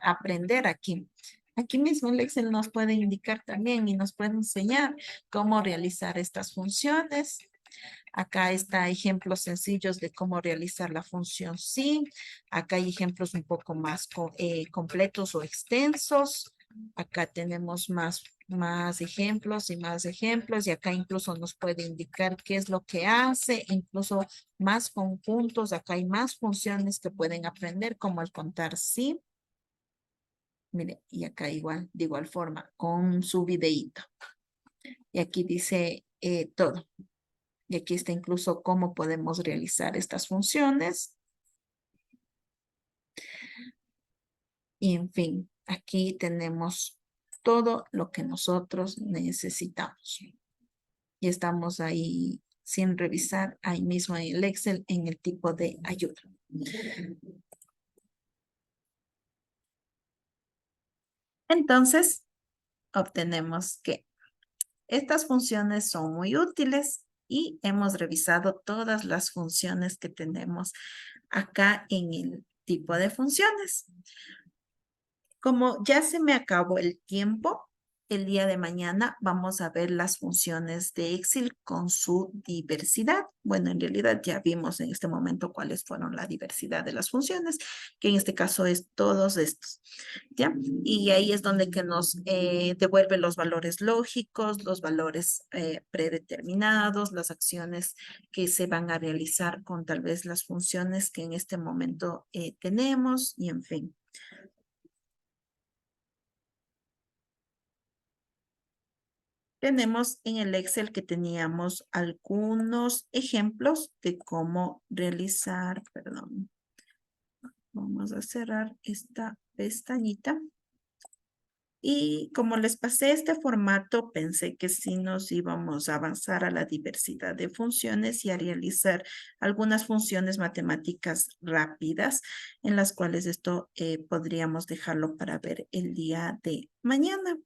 aprender aquí. Aquí mismo el Excel nos puede indicar también y nos puede enseñar cómo realizar estas funciones. Acá está ejemplos sencillos de cómo realizar la función sí. Acá hay ejemplos un poco más completos o extensos. Acá tenemos más ejemplos y más ejemplos y acá incluso nos puede indicar qué es lo que hace, incluso más conjuntos. Acá hay más funciones que pueden aprender como el contar sí. Mire, y acá igual, de igual forma, con su videíto. Y aquí dice todo. Y aquí está incluso cómo podemos realizar estas funciones. Y en fin, aquí tenemos todo lo que nosotros necesitamos. Y estamos ahí sin revisar, ahí mismo en el Excel, en el tipo de ayuda. Entonces, obtenemos que estas funciones son muy útiles y hemos revisado todas las funciones que tenemos acá en el tipo de funciones. Como ya se me acabó el tiempo, el día de mañana vamos a ver las funciones de Excel con su diversidad. Bueno, en realidad ya vimos en este momento cuáles fueron la diversidad de las funciones, que en este caso es todos estos, ¿ya? Y ahí es donde que nos devuelve los valores lógicos, los valores predeterminados, las acciones que se van a realizar con tal vez las funciones que en este momento tenemos y en fin. tenemos en el Excel que teníamos algunos ejemplos de cómo realizar, perdón. Vamos a cerrar esta pestañita. Y como les pasé este formato, pensé que sí nos íbamos a avanzar a la diversidad de funciones y a realizar algunas funciones matemáticas rápidas, en las cuales esto podríamos dejarlo para ver el día de mañana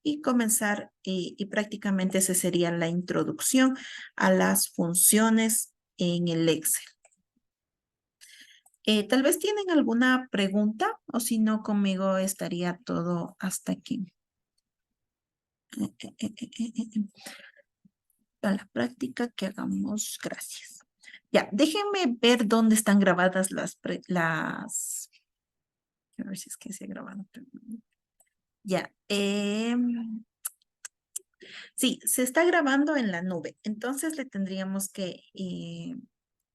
y comenzar, y prácticamente esa sería la introducción a las funciones en el Excel. Tal vez tienen alguna pregunta o si no, conmigo estaría todo hasta aquí. A la práctica que hagamos, gracias. Ya, déjenme ver dónde están grabadas a ver si es que se ha grabado. Ya, sí, se está grabando en la nube, entonces le tendríamos que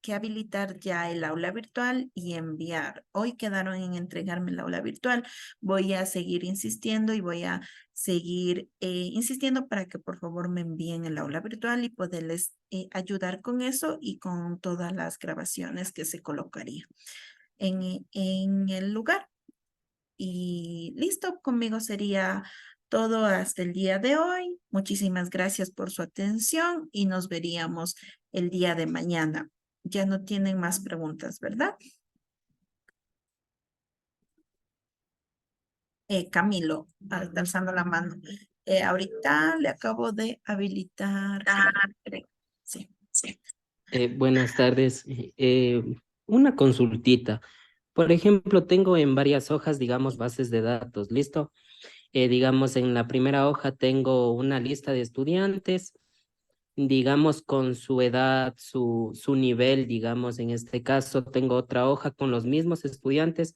habilitar ya el aula virtual y enviar. Hoy quedaron en entregarme el aula virtual. Voy a seguir insistiendo y voy a seguir insistiendo para que por favor me envíen el aula virtual y poderles ayudar con eso y con todas las grabaciones que se colocaría en el lugar. Y listo, conmigo sería todo hasta el día de hoy. Muchísimas gracias por su atención y nos veríamos el día de mañana. Ya no tienen más preguntas, ¿verdad? Camilo, alzando la mano. Ahorita le acabo de habilitar. Sí, sí. Buenas tardes. Una consultita. Por ejemplo, tengo en varias hojas, digamos, bases de datos, ¿listo? Digamos, en la primera hoja tengo una lista de estudiantes, digamos, con su edad, su nivel, digamos, en este caso tengo otra hoja con los mismos estudiantes,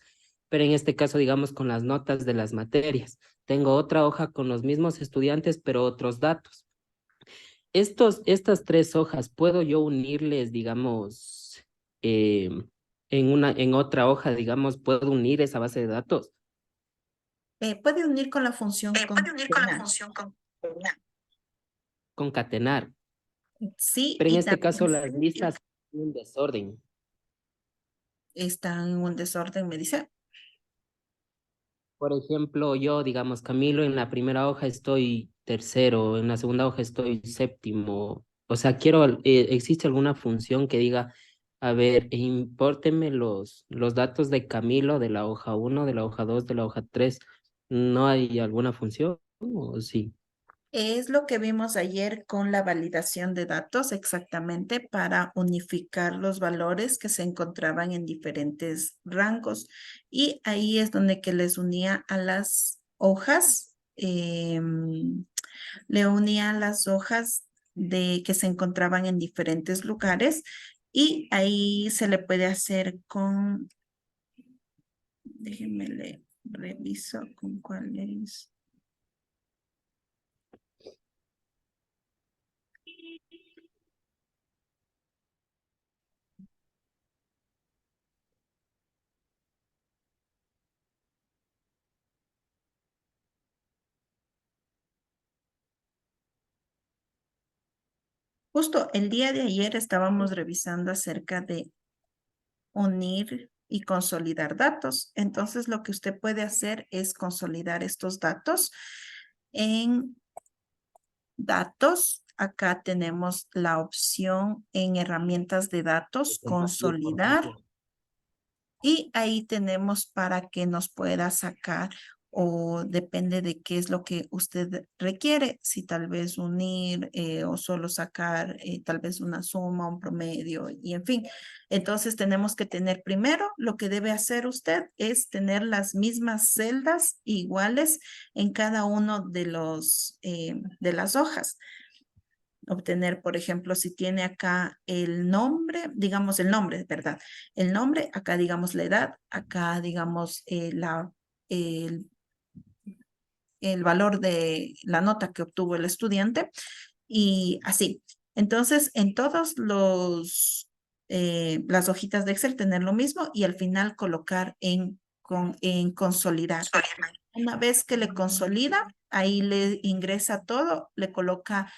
pero en este caso, digamos, con las notas de las materias. Tengo otra hoja con los mismos estudiantes, pero otros datos. Estas tres hojas, ¿puedo yo unirles, digamos, en otra hoja, digamos, puedo unir esa base de datos? Puede unir con la función Concatenar. Sí, Pero en y este caso también las listas en un desorden. están en un desorden, me dice. Por ejemplo, yo, digamos, Camilo, en la primera hoja estoy tercero, en la segunda hoja estoy séptimo. O sea, ¿existe alguna función que diga, a ver, impórteme los datos de Camilo de la hoja 1, de la hoja 2, de la hoja 3? ¿No hay alguna función? ¿O sí? Es lo que vimos ayer con la validación de datos, exactamente para unificar los valores que se encontraban en diferentes rangos. Y ahí es donde que les unía a las hojas, le unía a las hojas de que se encontraban en diferentes lugares y ahí se le puede hacer con, déjenme le reviso con cuál es. Justo el día de ayer estábamos revisando acerca de unir y consolidar datos. Entonces, lo que usted puede hacer es consolidar estos datos en datos. Acá tenemos la opción en herramientas de datos, consolidar. Y ahí tenemos para que nos pueda sacar o depende de qué es lo que usted requiere, si tal vez unir o solo sacar tal vez una suma, un promedio y en fin. Entonces tenemos que tener primero, lo que debe hacer usted es tener las mismas celdas iguales en cada uno de de las hojas. Obtener, por ejemplo, si tiene acá el nombre, digamos el nombre, ¿verdad? El nombre, acá digamos la edad, acá digamos el valor de la nota que obtuvo el estudiante y así. Entonces, en todos las hojitas de Excel tener lo mismo y al final colocar en consolidar. Una vez que le consolida, ahí le ingresa todo, le coloca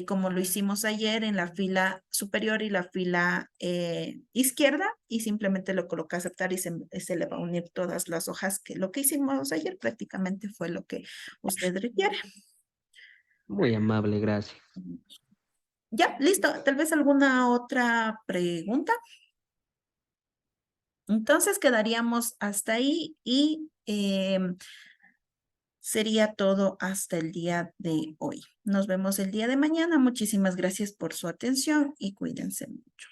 como lo hicimos ayer en la fila superior y la fila izquierda y simplemente lo coloca aceptar y se le va a unir todas las hojas que lo que hicimos ayer prácticamente fue lo que usted requiere. Muy amable, gracias. Ya, listo. ¿Tal vez alguna otra pregunta? Entonces quedaríamos hasta ahí y sería todo hasta el día de hoy. Nos vemos el día de mañana. Muchísimas gracias por su atención y cuídense mucho.